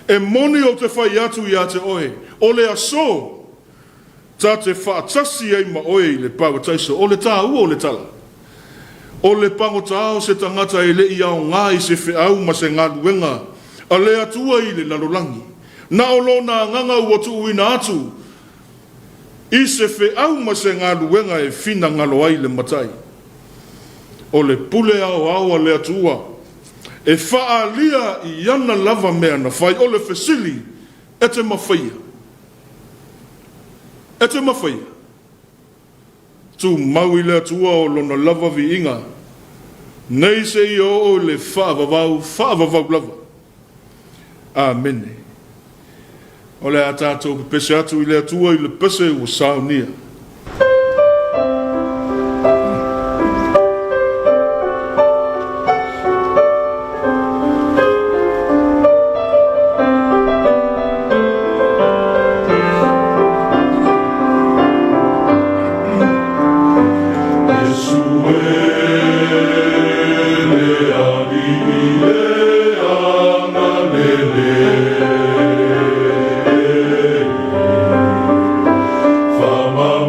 E moni o te fai atu ia te oe. O le aso. Ta te whaatasi ai ma oe I le pāwataiso. O le tā ua o le tala. O le pangotao se tangata e le iau ngā I se whiau ma se ngā luenga. A le atua I le lalolangi. Na o lo na nganga ua tu uina atu. I se whiau ma se ngā luenga e fina ngalo ai le matai. O le pule au a le atua. E whaalia I ana lava mea na whai. O le fesili e te mawhaia. E te mawhaia. Tu mau I le atua o lona lava vi inga. Nei se I o le whaavavau lava. Amen. O le a tātou pe pese atu I le atua I le pese o Sauniga. Fama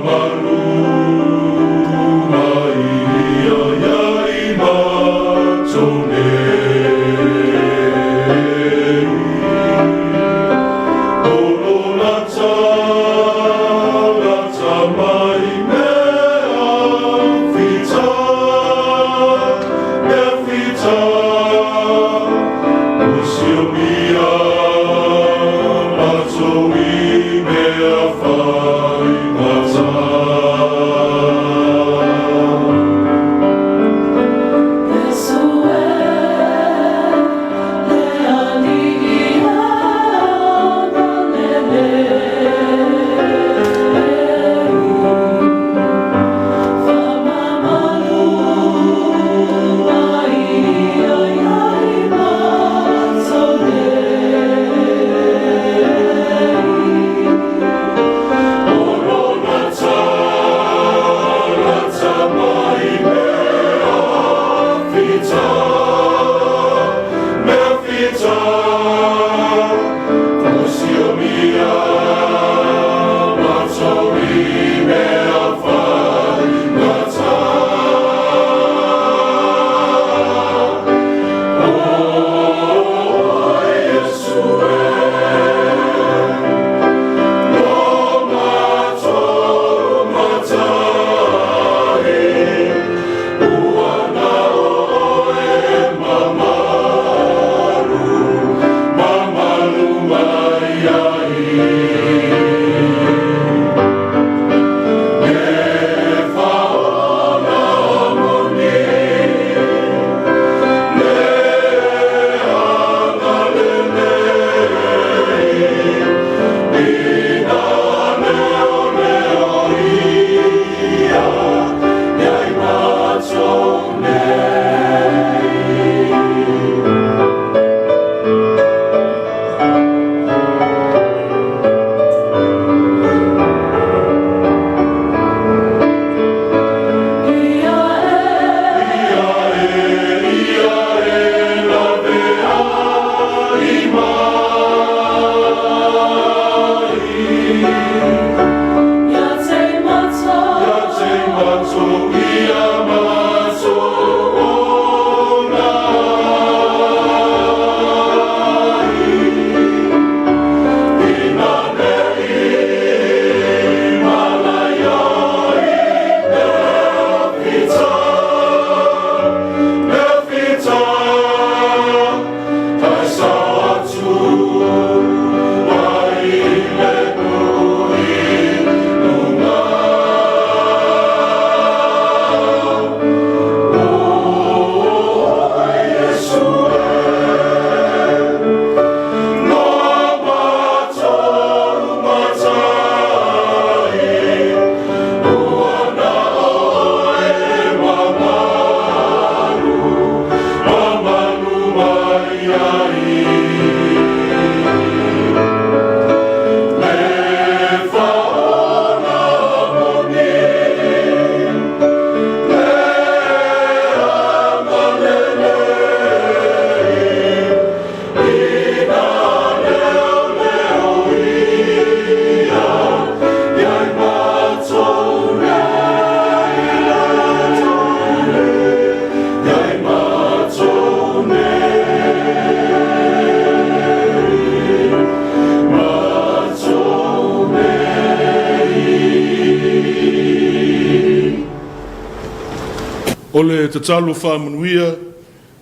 o le tatalo whamanuia,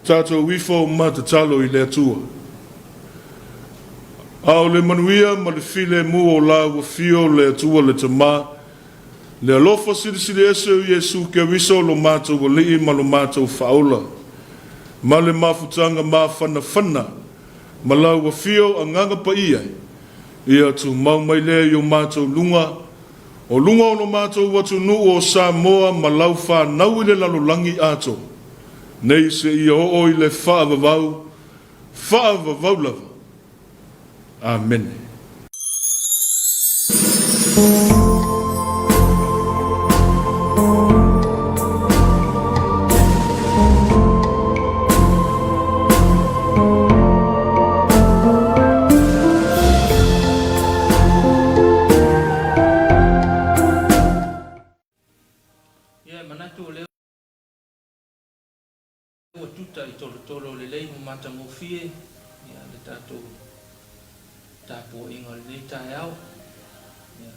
tātou wifo ma tatalo I le atua. Ao le manuia ma le file mu o la ua fio le atua le tamā, le alofa sirisiri ese o Iesu ke wiso lo mātou o lii ma lo mātou whaola, ma le mafutanga ma whana, ma la ua fio a nganga pa ia tu mau mai lea I o mātou lunga, o lunga o lo mātou watu nu o Samoa ma lau whanau I le lalolangi ato, nei se ia o I le whaavavau lava. Amen. Tuta I tolo le lei mo mata mo fie ia le tato tapo inga le tai au ia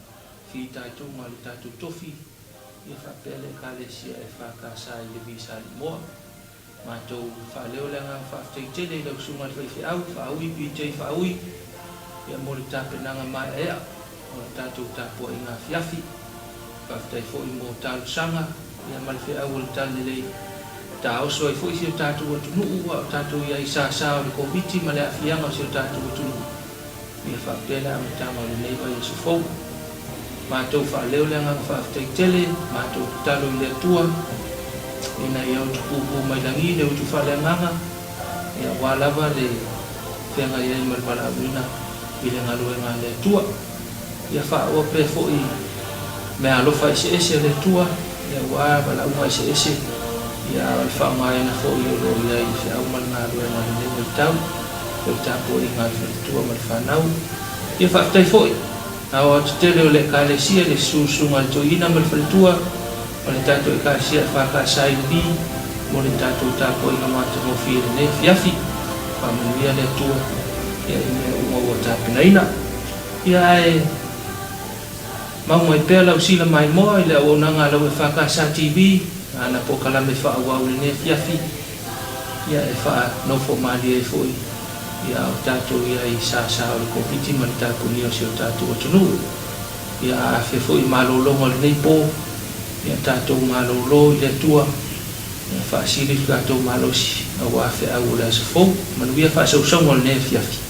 fi tato ma le tato tofi ia fa pele kale sia e fa ka sai le visa le mo ma to fa leo le nga fa te tele le sunga le fi au fa ui pi te fa ui ia mo le tape nanga mai ea o le tato tapo inga Afiafi fa te fo I mo talo sanga ia ma le fi au le tale le tau so foi si tatu o tunu o tatu ia isa sa o komiti ma le afia ma si tatu o tunu ia fa pela ma tama le nei pa so fo ma to fa leo le nga fa te tele ma to talo le tua ina ia o tu mai langi le tu fa le nga ia wala va le penga ia ma para bina ile nga lo nga le tua ia fa o pe fo I me alo fa ese le tua ia wa bala uma ese ia al fa mai na fo yo lo ia I se au mal na do na le mo tau o tapo I nga tua mal fa nau ia fa tai fo au tele le ka le sia le su mal to ina mal fa tua o le tato I ka sia fa ka sai bi mo le tato tapo I ma to mo fi le Afiafi fa mo ia le tua ia I me o tapo na ina ia e ma mo pela o sila mai mo le o na nga lo fa ka sa TV ana po kala me fa wa le Afiafi ia e fa no fo mali e foi ia o tato ia I sa o komiti man tato ni o se o tato o tunu ia fe foi malolo mo le po ia tato malolo le tua ia fa sili tato malosi o wa fe au le so fo man ia fa so mo le Afiafi